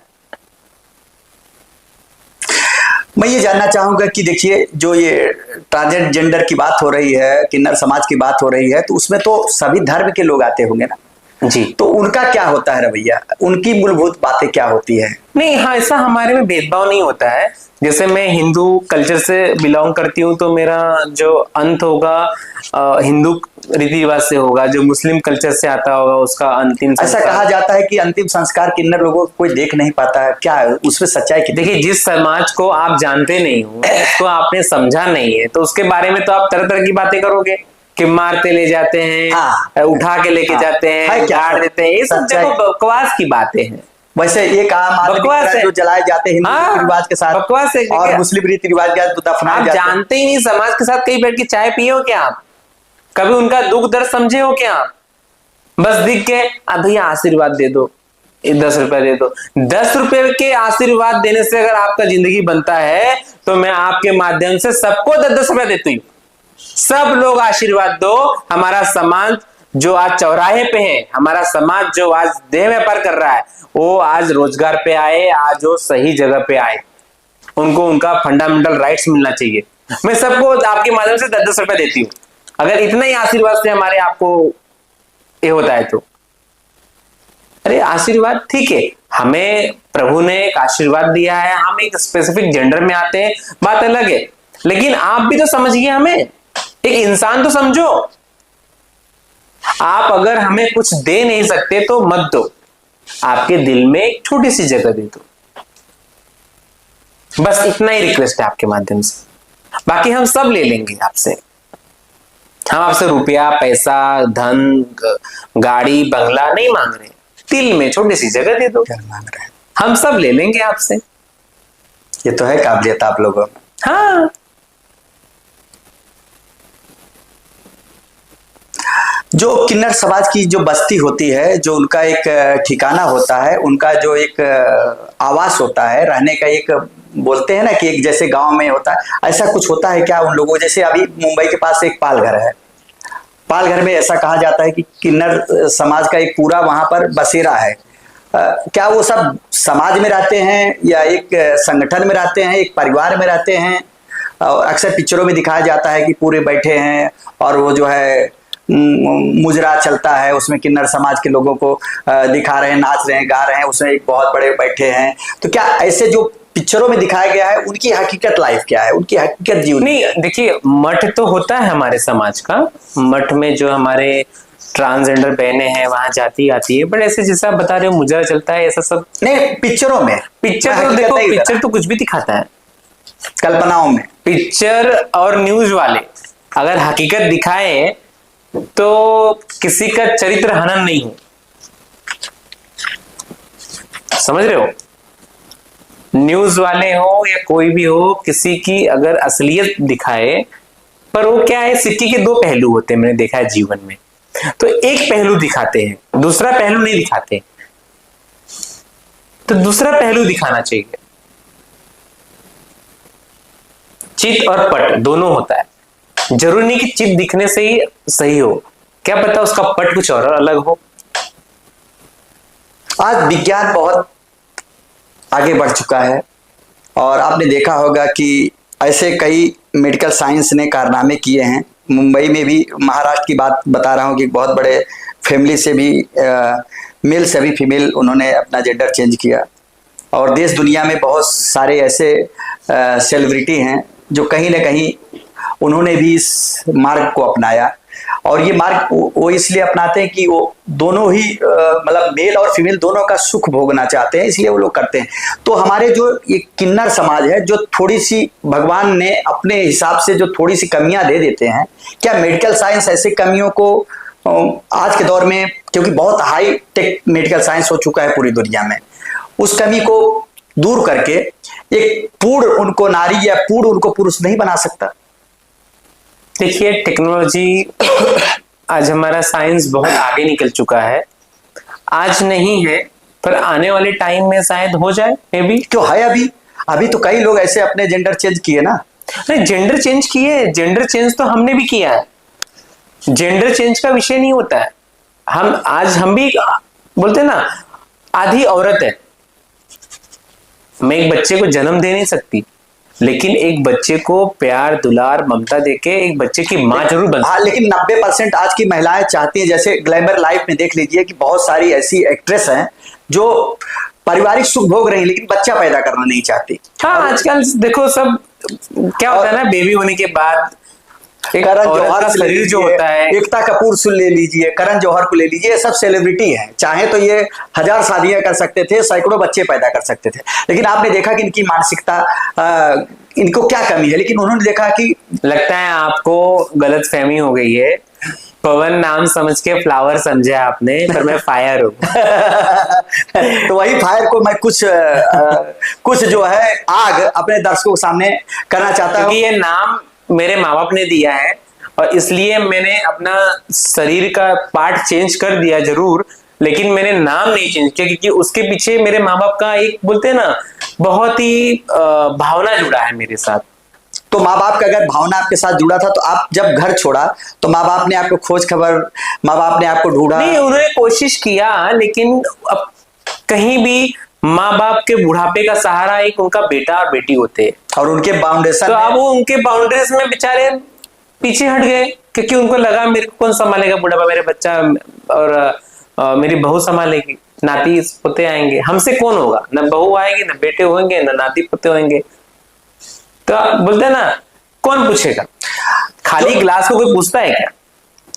मैं ये जानना चाहूंगा कि देखिए, जो ये ट्रांसजेंडर की बात हो रही है, किन्नर समाज की बात हो रही है, तो उसमें तो सभी धर्म के लोग आते होंगे ना जी। तो उनका क्या होता है रवैया? उनकी मूलभूत बातें क्या होती है? नहीं, हाँ, ऐसा हमारे में भेदभाव नहीं होता है। जैसे मैं हिंदू कल्चर से बिलोंग करती हूँ तो मेरा जो अंत होगा हिंदू रीति रिवाज से होगा। जो मुस्लिम कल्चर से आता होगा उसका अंतिम ऐसा कहा जाता है कि अंतिम संस्कार किन्नर लोगों को कोई देख नहीं पाता है, क्या है उसमें सच्चाई की? देखिए, जिस समाज को आप जानते नहीं हो, उसको आपने समझा नहीं है, तो उसके बारे में तो आप तरह तरह की बातें करोगे कि मारते ले जाते हैं, हाँ, उठा के लेके जाते हैं, गाड़ देते हैं। ये सब देखो बकवास की बातें हैं। वैसे एक आम आदमी जो जलाए जाते हैं हिंदू रीति रिवाज के साथ, बकवास है, और मुस्लिम रीति रिवाज के साथ दफनाए जाते हैं। जानते ही नहीं, समाज के साथ कहीं बैठ के चाय पिए हो क्या आप? कभी उनका दुख दर्द समझे हो क्या आप? बस दिख के भैया आशीर्वाद दे दो, 10 रुपए दे दो। 10 रुपए के आशीर्वाद देने से अगर आपका जिंदगी बनता है तो मैं आपके माध्यम से सबको 10-10 रुपए देती हूँ। सब लोग आशीर्वाद दो। हमारा समाज जो आज चौराहे पे है, हमारा समाज जो आज देह व्यापार कर रहा है, वो आज रोजगार पे आए, आज वो सही जगह पे आए। उनको उनका फंडामेंटल राइट्स मिलना चाहिए। मैं सबको आपके माध्यम से 10-10 रुपए देती हूँ। अगर इतना ही आशीर्वाद से हमारे आपको ये होता है तो अरे आशीर्वाद ठीक है, हमें प्रभु ने एक आशीर्वाद दिया है, हम एक स्पेसिफिक जेंडर में आते हैं, बात अलग है। लेकिन आप भी तो समझिए, हमें एक इंसान तो समझो। आप अगर हमें कुछ दे नहीं सकते तो मत दो, आपके दिल में एक छोटी सी जगह दे दो। बस इतना ही रिक्वेस्ट है आपके माध्यम से। बाकी हम सब ले लेंगे आपसे। हम आपसे रुपया, पैसा, धन, गाड़ी, बंगला नहीं मांग रहे, दिल में छोटी सी जगह दे दो। क्या मांग रहे हैं? हम सब ले लेंगे आपसे। ये तो है काबिलियत आप लोगों में। हाँ, जो किन्नर समाज की जो बस्ती होती है, जो उनका एक ठिकाना होता है, उनका जो एक आवास होता है, रहने का एक, बोलते हैं ना कि एक जैसे गांव में होता है, ऐसा कुछ होता है क्या उन लोगों? जैसे अभी मुंबई के पास एक पालघर है, पालघर में ऐसा कहा जाता है कि किन्नर समाज का एक पूरा वहां पर बसेरा है। क्या वो सब समाज में रहते हैं या एक संगठन में रहते हैं, एक परिवार में रहते हैं? अक्सर पिक्चरों में दिखाया जाता है कि पूरे बैठे हैं और वो जो है मुजरा चलता है, उसमें किन्नर समाज के लोगों को दिखा रहे हैं, नाच रहे हैं, गा रहे हैं, उसमें एक बहुत बड़े बैठे हैं। तो क्या ऐसे जो पिक्चरों में दिखाया गया है उनकी हकीकत लाइफ क्या है, उनकी हकीकत जीवन? नहीं देखिए, मठ तो होता है हमारे समाज का, मठ में जो हमारे ट्रांसजेंडर बहनें हैं वहां जाती आती है, बट ऐसे जैसा आप बता रहे हो मुजरा चलता है ऐसा सब नहीं, पिक्चरों में। पिक्चर तो देखो, पिक्चर तो कुछ भी दिखाता है, कल्पनाओं में। पिक्चर और न्यूज वाले अगर हकीकत दिखाए तो किसी का चरित्र हनन नहीं हो, समझ रहे हो? न्यूज वाले हो या कोई भी हो, किसी की अगर असलियत दिखाए, पर वो क्या है, सिक्के के दो पहलू होते हैं, मैंने देखा है जीवन में। तो एक पहलू दिखाते हैं, दूसरा पहलू नहीं दिखाते, तो दूसरा पहलू दिखाना चाहिए। चित और पट दोनों होता है, जरूरी नहीं कि चित दिखने से ही सही हो, क्या पता उसका पट कुछ और अलग हो। आज विज्ञान बहुत आगे बढ़ चुका है और आपने देखा होगा कि ऐसे कई मेडिकल साइंस ने कारनामे किए हैं। मुंबई में भी, महाराष्ट्र की बात बता रहा हूँ कि बहुत बड़े फैमिली से भी मेल से भी फीमेल उन्होंने अपना जेंडर चेंज किया। और देश दुनिया में बहुत सारे ऐसे सेलिब्रिटी हैं जो कहीं ना कहीं उन्होंने भी इस मार्ग को अपनाया। और ये मार्ग वो इसलिए अपनाते हैं कि वो दोनों ही मतलब मेल और फीमेल दोनों का सुख भोगना चाहते हैं, इसलिए वो लोग करते हैं। तो हमारे जो ये किन्नर समाज है, जो थोड़ी सी भगवान ने अपने हिसाब से जो थोड़ी सी कमियां दे देते हैं, क्या मेडिकल साइंस ऐसी कमियों को आज के दौर में, क्योंकि बहुत हाई टेक मेडिकल साइंस हो चुका है पूरी दुनिया में, उस कमी को दूर करके एक पूर्ण उनको नारी या पूर्ण उनको पुरुष नहीं बना सकता? देखिए, टेक्नोलॉजी आज हमारा साइंस बहुत आगे निकल चुका है, आज नहीं है पर आने वाले टाइम में शायद हो जाए, मे बी। क्यों है, अभी तो कई लोग ऐसे अपने जेंडर चेंज किए ना। नहीं, जेंडर चेंज किए, जेंडर चेंज तो हमने भी किया है, जेंडर चेंज का विषय नहीं होता है। हम भी बोलते ना, आधी औरत है, मैं एक बच्चे को जन्म दे नहीं सकती, लेकिन एक बच्चे को प्यार दुलार ममता देके एक बच्चे की माँ जरूर बन। हाँ, लेकिन 90% आज की महिलाएं चाहती हैं, जैसे ग्लैमर लाइफ में देख लीजिए कि बहुत सारी ऐसी एक्ट्रेस हैं जो पारिवारिक सुख भोग रही हैं लेकिन बच्चा पैदा करना नहीं चाहती। हाँ, आजकल देखो सब क्या होता है ना, बेबी होने के बाद करण जौहर का शरीर जो होता है, एकता कपूर से ले लीजिए, करण जौहर को ले लीजिए, ये सब सेलिब्रिटी हैं। चाहे तो ये 1000 शादियां कर सकते थे, सैकड़ों बच्चे पैदा कर सकते थे, लेकिन आपने देखा कि इनकी मानसिकता, इनको क्या कमी है, लेकिन उन्होंने देखा कि लगता है आपको गलत फहमी हो गई है, पवन नाम समझ के फ्लावर समझा आपने, पर मैं फायर हूँ। तो वही फायर को मैं कुछ जो है आग अपने दर्शकों के सामने करना चाहता हूँ। ये नाम मेरे माँ बाप ने दिया है और इसलिए मैंने अपना शरीर का पार्ट चेंज कर दिया जरूर, लेकिन मैंने नाम नहीं चेंज किया, क्योंकि उसके पीछे मेरे माँ बाप का एक, बोलते हैं ना, बहुत ही भावना जुड़ा है मेरे साथ। तो माँ बाप का अगर भावना आपके साथ जुड़ा था, तो आप जब घर छोड़ा तो माँ बाप ने आपको खोज खबर, माँ बाप ने आपको ढूंढा? नहीं, उन्होंने कोशिश किया, लेकिन अब कहीं भी माँ बाप के बुढ़ापे का सहारा एक उनका बेटा और बेटी होते हैं, और उनके बाउंडेशन, तो अब वो उनके बाउंड्रीज में बेचारे पीछे हट गए, क्योंकि उनको लगा मेरे को कौन संभालेगा बुढ़ापा, मेरे बच्चा और मेरी बहू संभालेगी, नाती पोते आएंगे, हमसे कौन होगा, न बहू आएगी, न बेटे होंगे, न नाती पोते होंगे। तो बोलते हैं ना, कौन पूछेगा, खाली गिलास को कोई पूछता है क्या?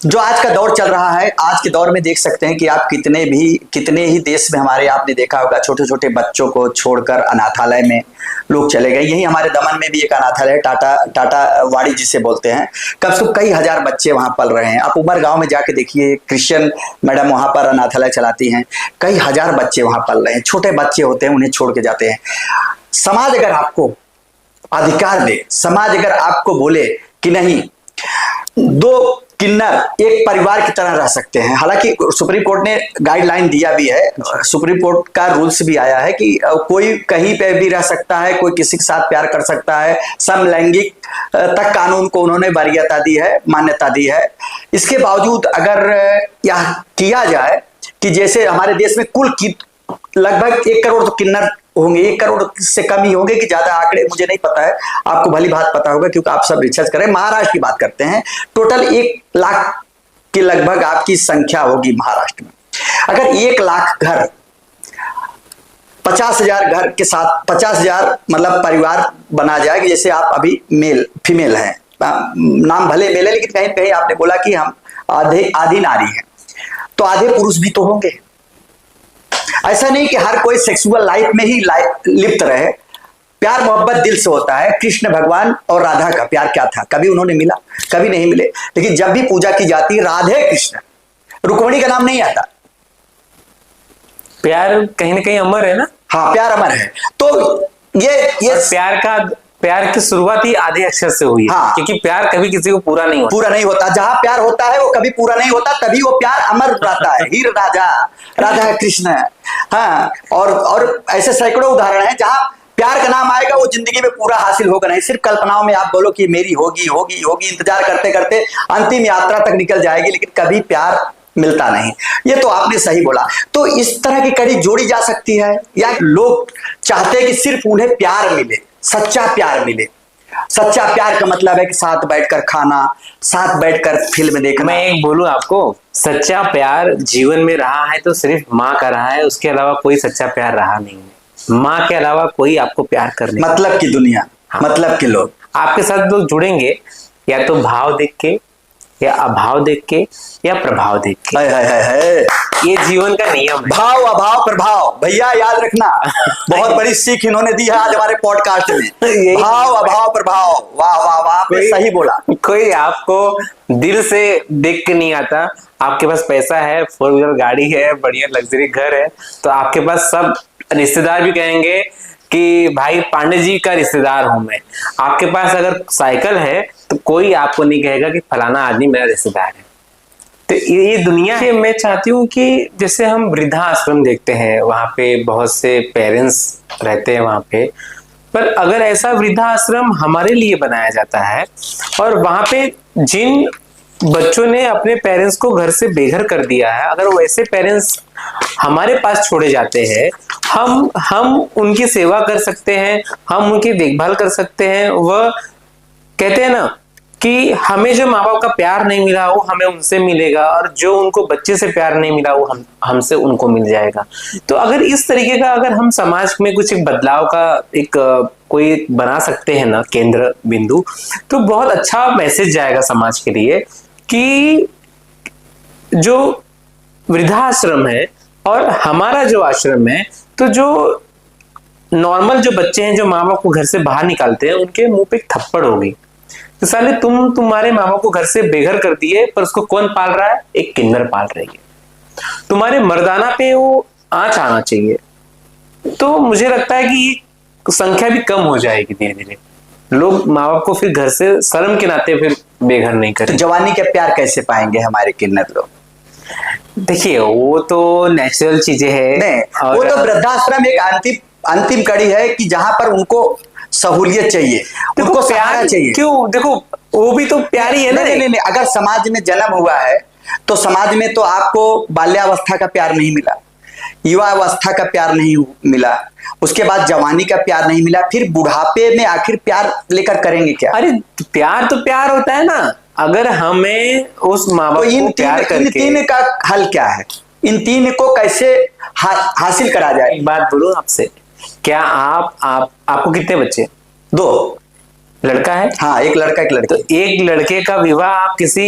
जो आज का दौर चल रहा है, आज के दौर में देख सकते हैं कि आप कितने ही देश में हमारे, आपने देखा होगा, छोटे छोटे बच्चों को छोड़कर अनाथालय में लोग चले गए। यही हमारे दमन में भी एक अनाथालय, टाटा वाड़ी जिसे बोलते हैं, कम से कम कई हजार बच्चे वहां पल रहे हैं। आप उमर गांव में जाके देखिए, क्रिश्चियन मैडम वहां पर अनाथालय चलाती हैं, कई हजार बच्चे वहां पल रहे हैं, छोटे बच्चे होते हैं, उन्हें छोड़ के जाते हैं। समाज अगर आपको अधिकार दे, समाज अगर आपको बोले कि नहीं, दो किन्नर एक परिवार की तरह रह सकते हैं, हालांकि सुप्रीम कोर्ट ने गाइडलाइन दिया भी है, सुप्रीम कोर्ट का रूल्स भी आया है कि कोई कहीं पे भी रह सकता है, कोई किसी के साथ प्यार कर सकता है, समलैंगिक तक कानून को उन्होंने वरीयता दी है, मान्यता दी है। इसके बावजूद अगर यह किया जाए कि जैसे हमारे देश में कुल लगभग 1 करोड़ तो किन्नर होंगे, 1 करोड़ से कम ही होंगे कि ज्यादा, आंकड़े मुझे नहीं पता है, आपको भली बात पता होगा क्योंकि आप सब रिसर्च कर रहे हैं। महाराष्ट्र की बात करते हैं, टोटल 1 लाख के लगभग आपकी संख्या होगी महाराष्ट्र में। अगर 1 लाख घर 50,000 घर के साथ 50,000 मतलब परिवार बना जाए, कि जैसे आप अभी मेल फीमेल हैं, नाम भले मेल है लेकिन कहीं कहीं आपने बोला कि हम आधी नारी हैं, तो आधे पुरुष भी तो होंगे। ऐसा नहीं कि हर कोई सेक्सुअल लाइफ में ही लिप्त रहे। प्यार मोहब्बत दिल से होता है। कृष्ण भगवान और राधा का प्यार क्या था, कभी उन्होंने मिला, कभी नहीं मिले, लेकिन जब भी पूजा की जाती है राधे कृष्ण, रुक्मिणी का नाम नहीं आता। प्यार कहीं ना कहीं अमर है ना। हाँ, प्यार अमर है। तो ये प्यार की शुरुआत ही आधे अक्षर से हुई है। हाँ, क्योंकि प्यार कभी किसी को पूरा नहीं होता। जहां प्यार होता है वो कभी पूरा नहीं होता, तभी वो प्यार अमर रहता है। हीर राजा, राधा कृष्ण। हाँ, और ऐसे सैकड़ों उदाहरण हैं जहां प्यार का नाम आएगा वो जिंदगी में पूरा हासिल होगा नहीं, सिर्फ कल्पनाओं में आप बोलो कि मेरी होगी होगी होगी, इंतजार करते करते अंतिम यात्रा तक निकल जाएगी, लेकिन कभी प्यार मिलता नहीं। ये तो आपने सही बोला। तो इस तरह की कड़ी जोड़ी जा सकती है, या लोग चाहते हैं कि सिर्फ उन्हें प्यार मिले, सच्चा प्यार मिले। सच्चा प्यार का मतलब है कि साथ बैठकर खाना, साथ बैठकर फिल्म देखना। मैं एक बोलूं आपको, सच्चा प्यार जीवन में रहा है तो सिर्फ माँ का रहा है, उसके अलावा कोई सच्चा प्यार रहा नहीं है। माँ के अलावा कोई आपको प्यार करने, मतलब की दुनिया। हाँ। मतलब के लोग आपके साथ लोग जुड़ेंगे या तो भाव देख के, या अभाव देख के, या प्रभाव देख के। है। ये जीवन का नियम है। भाव अभाव प्रभाव, भैया याद रखना। बहुत बड़ी सीख इन्होंने दी है आज हमारे पॉडकास्ट में। भाव अभाव प्रभाव, वाह वाह वाह, आपने सही बोला। कोई आपको दिल से देख के नहीं आता। आपके पास पैसा है, 4 व्हीलर गाड़ी है, बढ़िया लग्जरी घर है, तो आपके पास सब रिश्तेदार भी कहेंगे कि भाई पांडे जी का रिश्तेदार हूं मैं। आपके पास अगर साइकिल है तो कोई आपको नहीं कहेगा कि फलाना आदमी मेरा रिश्तेदार है। तो ये दुनिया है। मैं चाहती हूँ कि जैसे हम वृद्धा आश्रम देखते हैं, वहां पे बहुत से पेरेंट्स रहते हैं वहां पे, पर अगर ऐसा वृद्धा आश्रम हमारे लिए बनाया जाता है और वहां पे जिन बच्चों ने अपने पेरेंट्स को घर से बेघर कर दिया है, अगर वैसे पेरेंट्स हमारे पास छोड़े जाते हैं, हम उनकी सेवा कर सकते हैं, हम उनकी देखभाल कर सकते हैं। वह कहते हैं ना कि हमें जो माँ बाप का प्यार नहीं मिला वो हमें उनसे मिलेगा, और जो उनको बच्चे से प्यार नहीं मिला वो हमसे उनको मिल जाएगा। तो अगर इस तरीके का अगर हम समाज में कुछ एक बदलाव का एक कोई बना सकते हैं ना केंद्र बिंदु, तो बहुत अच्छा मैसेज जाएगा समाज के लिए कि जो वृद्धाश्रम है और हमारा जो आश्रम है, तो जो नॉर्मल जो बच्चे हैं जो माँ बाप को घर से बाहर निकालते हैं, उनके मुंह पे एक थप्पड़ होगी। तो साले तुम्हारे माँ बाप को घर से बेघर कर दिए, पर उसको कौन पाल रहा है? एक किन्नर पाल रही है। तुम्हारे मर्दाना पे वो आंच आना चाहिए। तो मुझे लगता है कि संख्या भी कम हो जाएगी धीरे धीरे। लोग माँ बाप को फिर घर से शर्म के नाते फिर बेघर नहीं करें। तो जवानी के प्यार कैसे पाएंगे हमारे किन्नर लोग? देखिए, वो तो नेचुरल चीजें हैं। नहीं, वो तो वृद्धाश्रम एक अंतिम कड़ी है कि जहां पर उनको सहूलियत चाहिए, उनको प्यार चाहिए। क्यों? देखो, वो भी तो प्यार ही है ना। नहीं, अगर समाज में जन्म हुआ है तो समाज में तो आपको बाल्यावस्था का प्यार नहीं मिला, युवा अवस्था का प्यार नहीं मिला, उसके बाद जवानी का प्यार नहीं मिला, फिर बुढ़ापे में आखिर प्यार लेकर करेंगे क्या? अरे प्यार तो प्यार होता है ना। अगर हमें उस माँ बाप को प्यार करके, इन तीन का हल क्या है? इन तीन को कैसे हासिल करा जाए? एक बात बोलूं आपसे, क्या आपको कितने बच्चे? 2 लड़का है? हाँ, एक लड़का एक लड़की। तो एक लड़के का विवाह आप किसी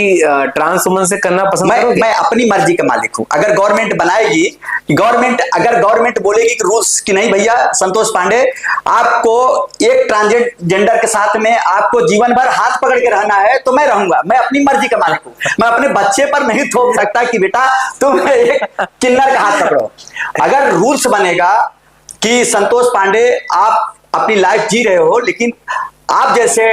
ट्रांस वुमन से करना पसंद करोगे? मैं अपनी मर्जी का मालिक हूं। अगर गवर्नमेंट बनाएगी, अगर गवर्नमेंट बोलेगी कि रूल्स कि नहीं भैया संतोष पांडे, आपको एक ट्रांसजेंडर के साथ में आपको जीवन भर हाथ पकड़ के रहना है, तो मैं रहूंगा। मैं अपनी मर्जी का मालिक हूं। मैं अपने बच्चे पर नहीं थोप सकता कि बेटा तुम एक किन्नर का हाथ पकड़ो। अगर रूल्स बनेगा कि संतोष पांडे आप अपनी लाइफ जी रहे हो, लेकिन आप जैसे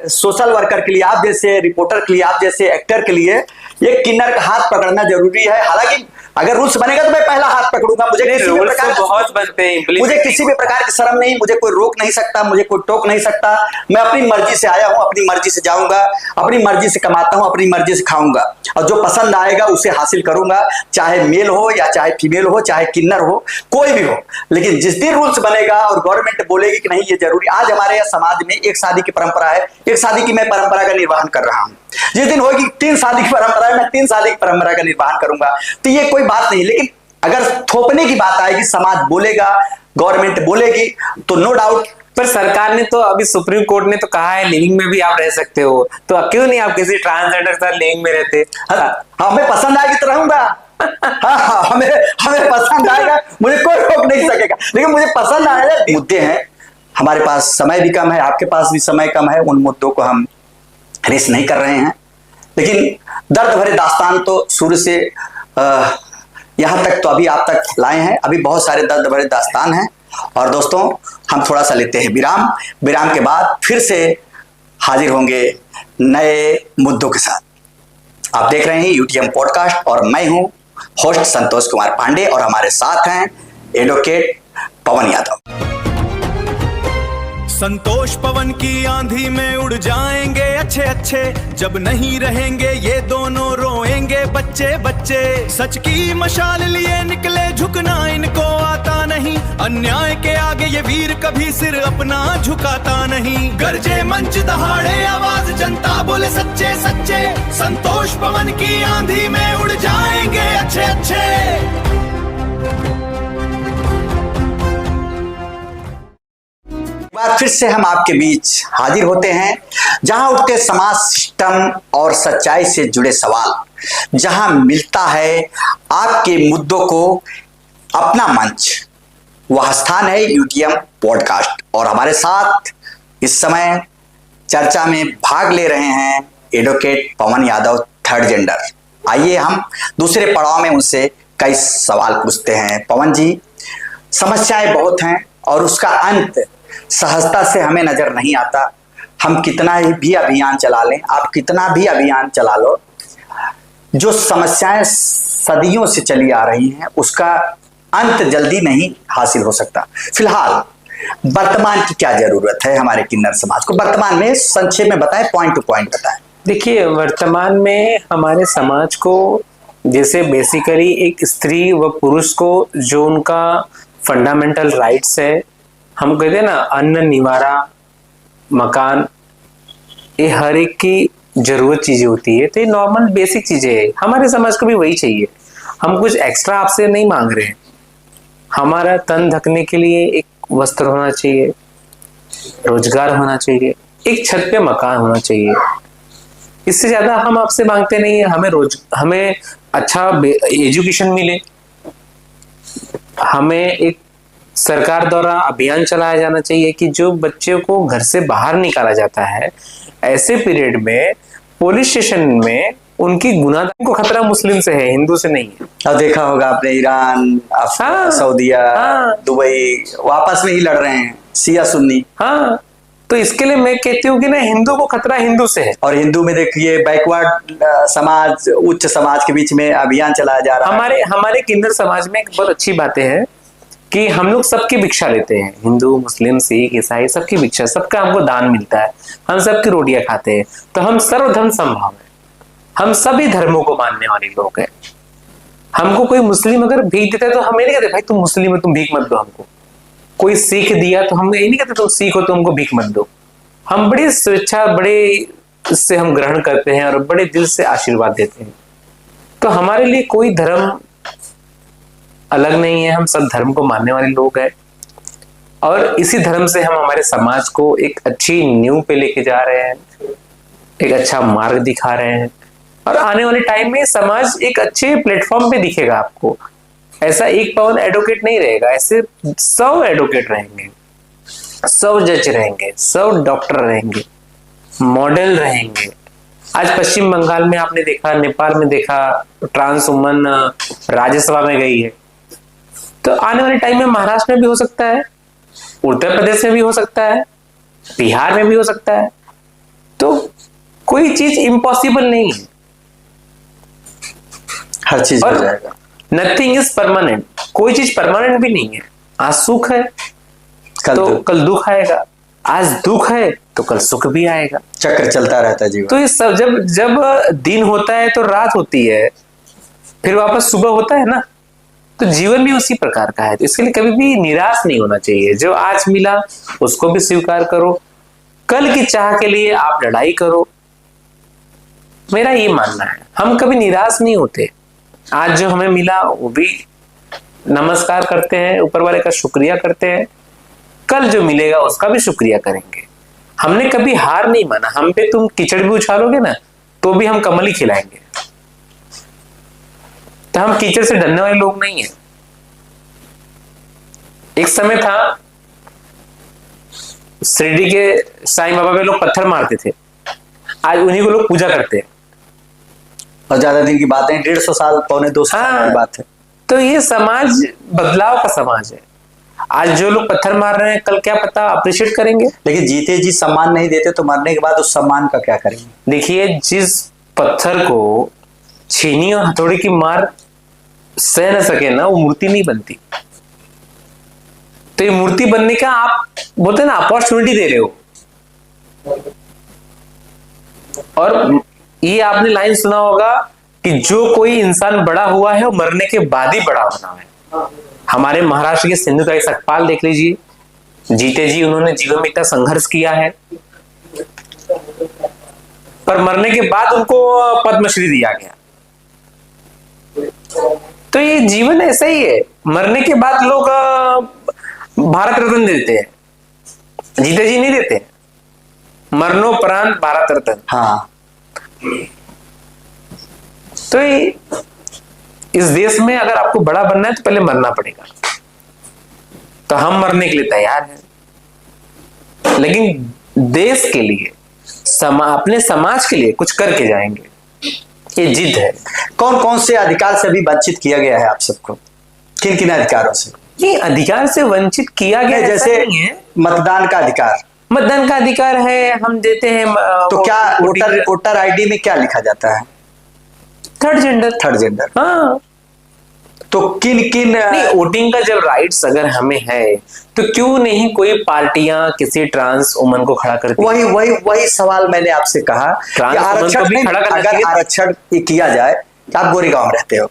सोशल वर्कर के लिए, आप जैसे रिपोर्टर के लिए, आप जैसे एक्टर के लिए एक किन्नर का हाथ पकड़ना जरूरी है। हालांकि अगर रूल्स बनेगा तो मैं पहला हाथ हाथ पकड़ूंगा, मुझे किसी भी रूल्स प्रकार तो बहुत बनते हैं, मुझे किसी भी प्रकार की शर्म नहीं, मुझे कोई रोक नहीं सकता, मुझे कोई टोक नहीं सकता। मैं अपनी मर्जी से आया हूं, अपनी मर्जी से जाऊंगा, अपनी मर्जी से कमाता हूं, अपनी मर्जी से खाऊंगा, और जो पसंद आएगा उसे हासिल करूंगा, चाहे मेल हो या चाहे फीमेल हो, चाहे किन्नर हो, कोई भी हो। लेकिन जिस दिन रूल्स बनेगा और गवर्नमेंट बोलेगी कि नहीं ये जरूरी, आज हमारे यहाँ समाज में एक शादी की परंपरा है, एक शादी की मैं परंपरा का निर्वहन कर रहा हूं। जिस दिन होगी 3 शादी की परंपरा है, मैं 3 शादी की परंपरा का निर्वहन करूंगा। तो ये कोई बात नहीं। लेकिन अगर थोपने की बात आएगी, समाज बोलेगा, गवर्नमेंट बोलेगी, तो नो डाउट। पर सरकार ने तो अभी सुप्रीम कोर्ट ने तो कहा है लिविंग में भी आप रह सकते हो, तो क्यों नहीं आप किसी ट्रांसजेंडर के साथ लिविंग में रहते? हमें पसंद आएगी तो रहूंगा। हाँ, हमें पसंद आएगा, मुझे कोई रोक नहीं सकेगा। लेकिन मुझे पसंद आएगा। मुद्दे हैं, हमारे पास समय भी कम है, आपके पास भी समय कम है, उन मुद्दों को हम रेस नहीं कर रहे हैं। लेकिन दर्द भरे दास्तान तो शुरू से यहाँ तक तो अभी आप तक लाए हैं। अभी बहुत सारे दर्द भरे दास्तान हैं। और दोस्तों, हम थोड़ा सा लेते हैं विराम। विराम के बाद फिर से हाजिर होंगे नए मुद्दों के साथ। आप देख रहे हैं यूटीएम पॉडकास्ट और मैं हूं होस्ट संतोष कुमार पांडे, और हमारे साथ हैं एडवोकेट पवन यादव। संतोष पवन की आंधी में उड़ जाएंगे अच्छे अच्छे, जब नहीं रहेंगे ये दोनों रोएंगे बच्चे बच्चे। सच की मशाल लिए निकले, झुकना इनको आता नहीं, अन्याय के आगे ये वीर कभी सिर अपना झुकाता नहीं। गरजे मंच दहाड़े आवाज जनता बोले सच्चे सच्चे, संतोष पवन की आंधी में उड़ जाएंगे अच्छे अच्छे। बार फिर से हम आपके बीच हाजिर होते हैं, जहां उठते समाज सिस्टम और सच्चाई से जुड़े सवाल, जहां मिलता है आपके मुद्दों को अपना मंच। वह स्थान है यूटीएम पॉडकास्ट, और हमारे साथ इस समय चर्चा में भाग ले रहे हैं एडवोकेट पवन यादव, थर्ड जेंडर। आइए हम दूसरे पड़ाव में उनसे कई सवाल पूछते हैं। पवन जी, समस्याएं बहुत हैं और उसका अंत सहजता से हमें नजर नहीं आता। हम कितना भी अभियान चला लें, आप कितना भी अभियान चला लो, जो समस्याएं सदियों से चली आ रही हैं उसका अंत जल्दी नहीं हासिल हो सकता। फिलहाल वर्तमान की क्या जरूरत है हमारे किन्नर समाज को? वर्तमान में संक्षेप में बताएं, पॉइंट टू पॉइंट बताएं। देखिए, वर्तमान में हमारे समाज को जैसे बेसिकली एक स्त्री व पुरुष को जो उनका फंडामेंटल राइट्स है, हम कहते हैं ना, अन्न, निवारा, मकान, ये हर एक की जरूरत चीजें होती है। तो ये नॉर्मल बेसिक चीजें हैं, हमारे समाज को भी वही चाहिए। हम कुछ एक्स्ट्रा आपसे नहीं मांग रहे हैं। हमारा तन ढकने के लिए एक वस्त्र होना चाहिए, रोजगार होना चाहिए, एक छत पे मकान होना चाहिए। इससे ज्यादा हम आपसे मांगते नहीं है। हमें अच्छा एजुकेशन मिले, हमें एक सरकार द्वारा अभियान चलाया जाना चाहिए कि जो बच्चों को घर से बाहर निकाला जाता है, ऐसे पीरियड में पुलिस स्टेशन में उनकी गुनाह को खतरा मुस्लिम से है, हिंदू से नहीं है। अब देखा होगा आपने, ईरान, सऊदिया, दुबई, आपस में ही लड़ रहे हैं, शिया सुन्नी। हाँ, तो इसके लिए मैं कहती हूँ कि ना, हिंदू को खतरा हिंदू से है। और हिंदू में देखिए बैकवर्ड समाज, उच्च समाज के बीच में अभियान चलाया जा रहा है। हमारे किन्नर समाज में एक बहुत अच्छी बातें हैं कि हम लोग सबकी भिक्षा लेते हैं, हिंदू, मुस्लिम, सिख, ईसाई, सबकी भिक्षा, सबका हमको दान मिलता है, हम सबकी रोटियां खाते हैं। तो हम सर्वधर्म समभाव है, हम सभी धर्मों को मानने वाले लोग हैं। हमको कोई मुस्लिम अगर भीख देता है तो हम ये नहीं कहते भाई तुम मुस्लिम हो, तुम भीख मत दो हमको। कोई सीख दिया तो हम ये नहीं कहते तुम सीख हो, तुमको भीख मत दो। हम बड़ी स्वेच्छा, बड़े इससे हम ग्रहण करते हैं और बड़े दिल से आशीर्वाद देते हैं। तो हमारे लिए कोई धर्म अलग नहीं है, हम सब धर्म को मानने वाले लोग हैं। और इसी धर्म से हम हमारे समाज को एक अच्छी नींव पे लेके जा रहे हैं, एक अच्छा मार्ग दिखा रहे हैं। और आने वाले टाइम में समाज एक अच्छे प्लेटफॉर्म पे दिखेगा आपको। ऐसा एक पवन एडवोकेट नहीं रहेगा, ऐसे 100 एडवोकेट रहेंगे, 100 जज रहेंगे, 100 डॉक्टर रहेंगे, मॉडल रहेंगे। आज पश्चिम बंगाल में आपने देखा, नेपाल में देखा, ट्रांस वुमन राज्यसभा में गई है। तो आने वाले टाइम में महाराष्ट्र में भी हो सकता है, उत्तर प्रदेश में भी हो सकता है, बिहार में भी हो सकता है। तो कोई चीज इम्पॉसिबल नहीं है, हर चीज हो जाएगा। नथिंग इज परमानेंट, कोई चीज परमानेंट भी नहीं है। आज सुख है तो कल दुख आएगा, आज दुख है तो कल सुख भी आएगा, चक्र चलता रहता है जीवन। तो ये सब जब जब दिन होता है तो रात होती है, फिर वापस सुबह होता है ना, तो जीवन भी उसी प्रकार का है। तो इसके लिए कभी भी निराश नहीं होना चाहिए। जो आज मिला उसको भी स्वीकार करो, कल की चाह के लिए आप लड़ाई करो। मेरा ये मानना है, हम कभी निराश नहीं होते। आज जो हमें मिला वो भी नमस्कार करते हैं, ऊपर वाले का शुक्रिया करते हैं, कल जो मिलेगा उसका भी शुक्रिया करेंगे। हमने कभी हार नहीं माना। हम पे तुम कीचड़ भी उछालोगे ना तो भी हम कमल ही खिलाएंगे। तो हम कीचड़ से डरने वाले लोग नहीं हैं। एक समय था शिरडी के साईं बाबा पे लोग पत्थर मारते थे, आज उन्हीं को लोग पूजा करते हैं। और ज्यादा दिन की बात है, 150 साल, पौने 200 साल की बात है। तो ये समाज बदलाव का समाज है। आज जो लोग पत्थर मार रहे हैं कल क्या पता अप्रिशिएट करेंगे। लेकिन जीते जी सम्मान नहीं देते तो मरने के बाद उस सम्मान का क्या करेंगे? देखिए, जिस पत्थर को छीनी और हथौड़े की मार सह न सके ना, वो मूर्ति नहीं बनती। तो ये मूर्ति बनने का आप बोलते हैं ना अपॉर्चुनिटी दे रहे हो। और ये आपने लाइन सुना होगा कि जो कोई इंसान बड़ा हुआ है वो मरने के बाद ही बड़ा होना है। हमारे महाराष्ट्र के सिंधुताई सतपाल देख लीजिए, जीते जी उन्होंने जीवन में इतना संघर्ष किया है, पर मरने के बाद उनको पद्मश्री दिया गया। तो ये जीवन ऐसा ही है, मरने के बाद लोग भारत रत्न देते हैं, जीते जी नहीं देते। मरणोपरांत भारत रत्न। हाँ। तो इस देश में अगर आपको बड़ा बनना है तो पहले मरना पड़ेगा। तो हम मरने के लिए तैयार हैं, लेकिन देश के लिए अपने समाज के लिए कुछ करके जाएंगे, ये जिद है। कौन कौन से अधिकार से अभी वंचित किया गया है आप सबको? किन किन अधिकारों से? ये अधिकार से वंचित किया गया जैसे मतदान का अधिकार। मतदान का अधिकार है, हम देते हैं। तो क्या वोटर आईडी में क्या लिखा जाता है? Third gender. Third gender. हाँ। तो किन किन वोटिंग का जब राइट्स अगर हमें है तो क्यों नहीं कोई पार्टियां किसी ट्रांस वुमन को खड़ा करती? वही सवाल मैंने आपसे कहा कि अगर आरक्षण किया जाए, आप गोरेगांव में रहते हो,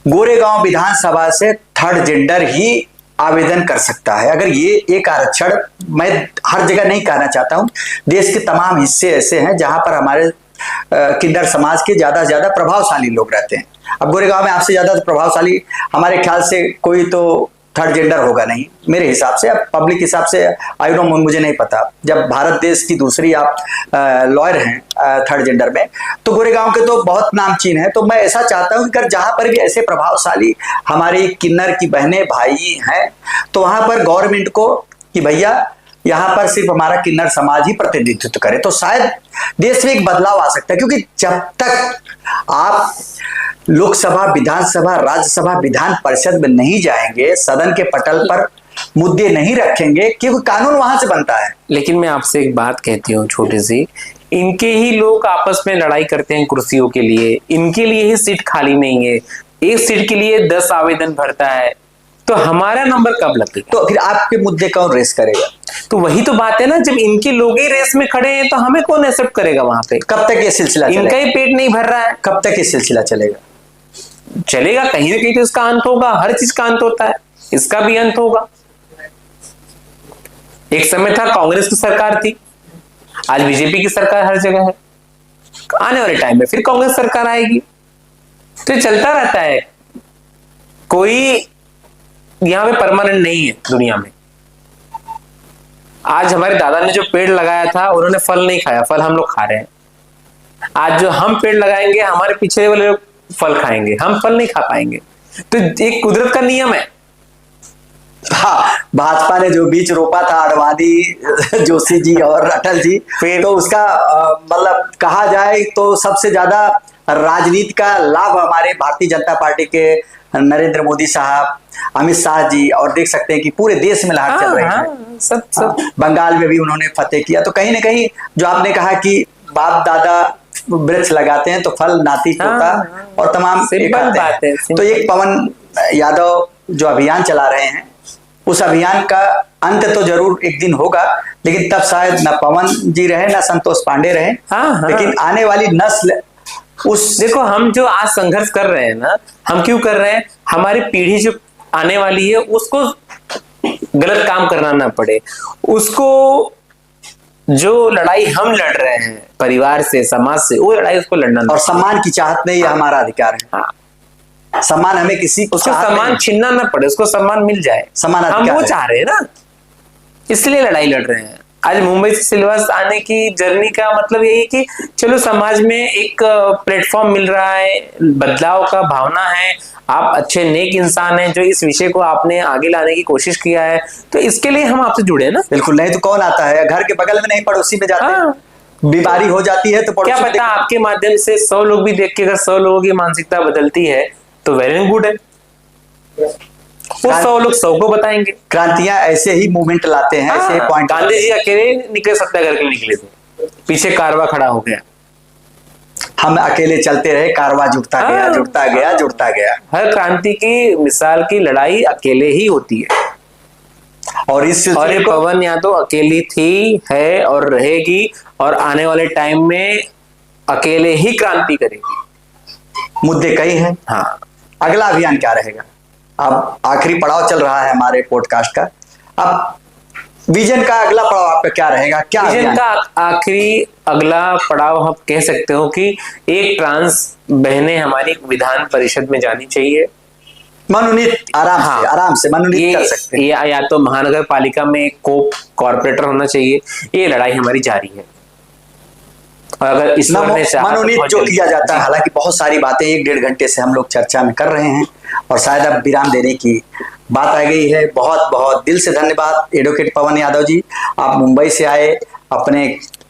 गोरेगांव विधानसभा से थर्ड जेंडर ही आवेदन कर सकता है। अगर ये एक आरक्षण, मैं हर जगह नहीं कहना चाहता हूं, देश के तमाम हिस्से ऐसे हैं जहां पर हमारे किन्नर समाज के ज्यादा से ज्यादा प्रभावशाली लोग रहते हैं। अब गोरेगांव में आपसे ज्यादा प्रभावशाली हमारे ख्याल से कोई तो थर्ड जेंडर होगा नहीं, मेरे हिसाब से। अब पब्लिक हिसाब से आई नो, मुझे नहीं पता। जब भारत देश की दूसरी आप लॉयर हैं थर्ड जेंडर में, तो गोरेगांव के तो बहुत नामचीन है। तो मैं ऐसा चाहता हूं कि जहां पर भी ऐसे प्रभावशाली हमारी किन्नर की बहनें भाई हैं, तो वहां पर गवर्नमेंट को कि भैया यहाँ पर सिर्फ हमारा किन्नर समाज ही प्रतिनिधित्व करे, तो शायद देश में एक बदलाव आ सकता है। क्योंकि जब तक आप लोकसभा, विधानसभा, राज्यसभा, विधान परिषद में नहीं जाएंगे, सदन के पटल पर मुद्दे नहीं रखेंगे, क्योंकि कानून वहां से बनता है। लेकिन मैं आपसे एक बात कहती हूँ छोटी सी, इनके ही लोग आपस में लड़ाई करते हैं कुर्सियों के लिए, इनके लिए ही सीट खाली नहीं है। एक सीट के लिए 10 आवेदन भरता है, तो हमारा नंबर कब लगेगा? तो फिर आपके मुद्दे कौन रेस करेगा? तो वही तो बात है ना, जब इनके लोग ही रेस में खड़े हैं तो हमें कौन एक्सेप्ट करेगा वहां पे? कब तक ये सिलसिला चलेगा? इनका ही पेट नहीं भर रहा है, कब तक ये सिलसिला चलेगा? चलेगा, कहीं ना कहीं तो इसका अंत होगा। हर चीज का अंत होता है, इसका भी अंत होगा। एक समय था कांग्रेस की सरकार थी, आज बीजेपी की सरकार हर जगह है। आने वाले टाइम में फिर कांग्रेस सरकार आएगी, तो ये चलता रहता है। कोई यहां पे परमानेंट नहीं है दुनिया में। आज हमारे दादा ने जो पेड़ लगाया था उन्होंने फल नहीं खाया, फल हम लोग खा रहे हैं। आज जो हम पेड़ लगाएंगे हमारे पीछे वाले लोग फल खाएंगे, हम फल नहीं खा पाएंगे। तो एक कुदरत का नियम है। हाँ, भाजपा ने जो बीज रोपा था आडवाणी, जोशी जी और अटल जी, तो उसका मतलब कहा जाए तो सबसे ज्यादा राजनीति का लाभ हमारे भारतीय जनता पार्टी के नरेंद्र मोदी साहब, अमित शाह जी, और देख सकते हैं कि पूरे देश में लहर चल रही है। सब बंगाल में भी उन्होंने फतेह किया। तो कहीं ना कहीं जो आपने कहा कि बाप दादा वृक्ष लगाते हैं तो फल नाती पोता और तमाम एक आते हैं। तो एक पवन यादव जो अभियान चला रहे हैं, उस अभियान का अंत तो जरूर एक दिन होगा, लेकिन तब शायद न पवन जी रहे न संतोष पांडे रहे। हाँ। लेकिन आने वाली नस्ल उस देखो, हम जो आज संघर्ष कर रहे हैं ना, हम क्यों कर रहे हैं? हमारी पीढ़ी जो आने वाली है उसको गलत काम करना ना पड़े, उसको जो लड़ाई हम लड़ रहे हैं परिवार से, समाज से, वो लड़ाई उसको लड़ना ना। और सम्मान की चाहत में, ये हमारा अधिकार है। हाँ। सम्मान हमें किसी को उसको सम्मान छीनना ना पड़े, उसको सम्मान मिल जाए, सम्मान हम अधिकार वो है। चाह रहे हैं ना, इसलिए लड़ाई लड़ रहे हैं। आज मुंबई से सिलवास आने की जर्नी का मतलब यही कि चलो समाज में एक प्लेटफॉर्म मिल रहा है, बदलाव का भावना है, आप अच्छे नेक इंसान हैं जो इस विषय को आपने आगे लाने की कोशिश किया है, तो इसके लिए हम आपसे जुड़े ना। बिल्कुल, नहीं तो कौन आता है? घर के बगल में नहीं, पड़ोसी में जाते हैं। हाँ। बीमारी हो जाती है तो क्या पड़ोसी पता आपके माध्यम से 100 लोग भी देख के अगर 100 लोगों की मानसिकता बदलती है तो वेरी गुड है, वो 100 लोग 100 को बताएंगे। क्रांतियां ऐसे ही मूवमेंट लाते हैं, ऐसे पॉइंट। गांधी जी अकेले निकले सत्याग्रह के लिए निकले थे, पीछे कारवा खड़ा हो गया। हम अकेले चलते रहे, कारवा जुड़ता गया, हाँ। जुड़ता गया, जुड़ता गया। हर क्रांति की मिसाल की लड़ाई अकेले ही होती है, और इस और ये सिलसिले को पवन यादव अकेली थी, है और रहेगी, और आने वाले टाइम में अकेले ही क्रांति करेगी। मुद्दे कई हैं। हाँ। अगला अभियान क्या रहेगा? अब आखिरी पड़ाव चल रहा है हमारे पॉडकास्ट का। अब विजन का अगला पड़ाव आपका क्या रहेगा? क्या विजन अभियान? का आखिरी अगला पड़ाव हम कह सकते हो कि एक ट्रांस बहनें हमारी विधान परिषद में जानी चाहिए, मनोनीत आराम से मनोनीत कर सकते हैं। या तो महानगर पालिका में एक कॉर्पोरेटर होना चाहिए। ये लड़ाई हमारी जारी है, और अगर ईश्वर ने चाहा तो मनोनीत बहुत जो जल्दी। किया जाता है, हालांकि बहुत सारी बातें 1-1.5 घंटे से हम लोग चर्चा में कर रहे हैं, और शायद अब विराम देने की बात आ गई है। बहुत बहुत दिल से धन्यवाद एडवोकेट पवन यादव जी, आप मुंबई से आए, अपने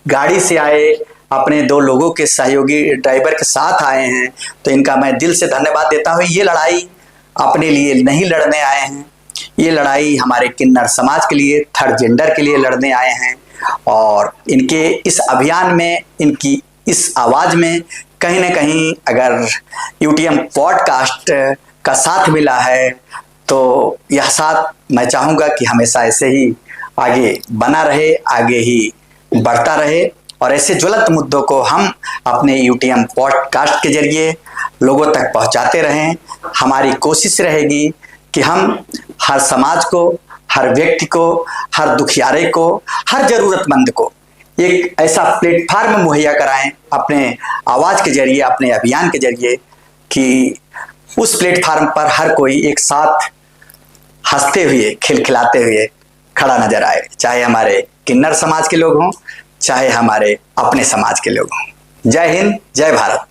गाड़ी से आए, अपने 2 लोगों के सहयोगी ड्राइवर के साथ आए हैं, तो इनका मैं दिल से धन्यवाद देता हूँ। ये लड़ाई अपने लिए नहीं लड़ने आए हैं, ये लड़ाई हमारे किन्नर समाज के लिए, थर्ड जेंडर के लिए लड़ने आए हैं, और इनके इस अभियान में, इनकी इस आवाज में कहीं ना कहीं अगर यूटीएम पॉडकास्ट का साथ मिला है, तो यह साथ मैं चाहूँगा कि हमेशा ऐसे ही आगे बना रहे, आगे ही बढ़ता रहे, और ऐसे ज्वलंत मुद्दों को हम अपने यूटीएम पॉडकास्ट के जरिए लोगों तक पहुंचाते रहें। हमारी कोशिश रहेगी कि हम हर समाज को, हर व्यक्ति को, हर दुखियारे को, हर जरूरतमंद को एक ऐसा प्लेटफार्म मुहैया कराएं अपने आवाज के जरिए, अपने अभियान के जरिए, कि उस प्लेटफार्म पर हर कोई एक साथ हंसते हुए, खिलखिलाते हुए खड़ा नजर आए, चाहे हमारे किन्नर समाज के लोग हों, चाहे हमारे अपने समाज के लोग हों। जय हिंद, जय भारत।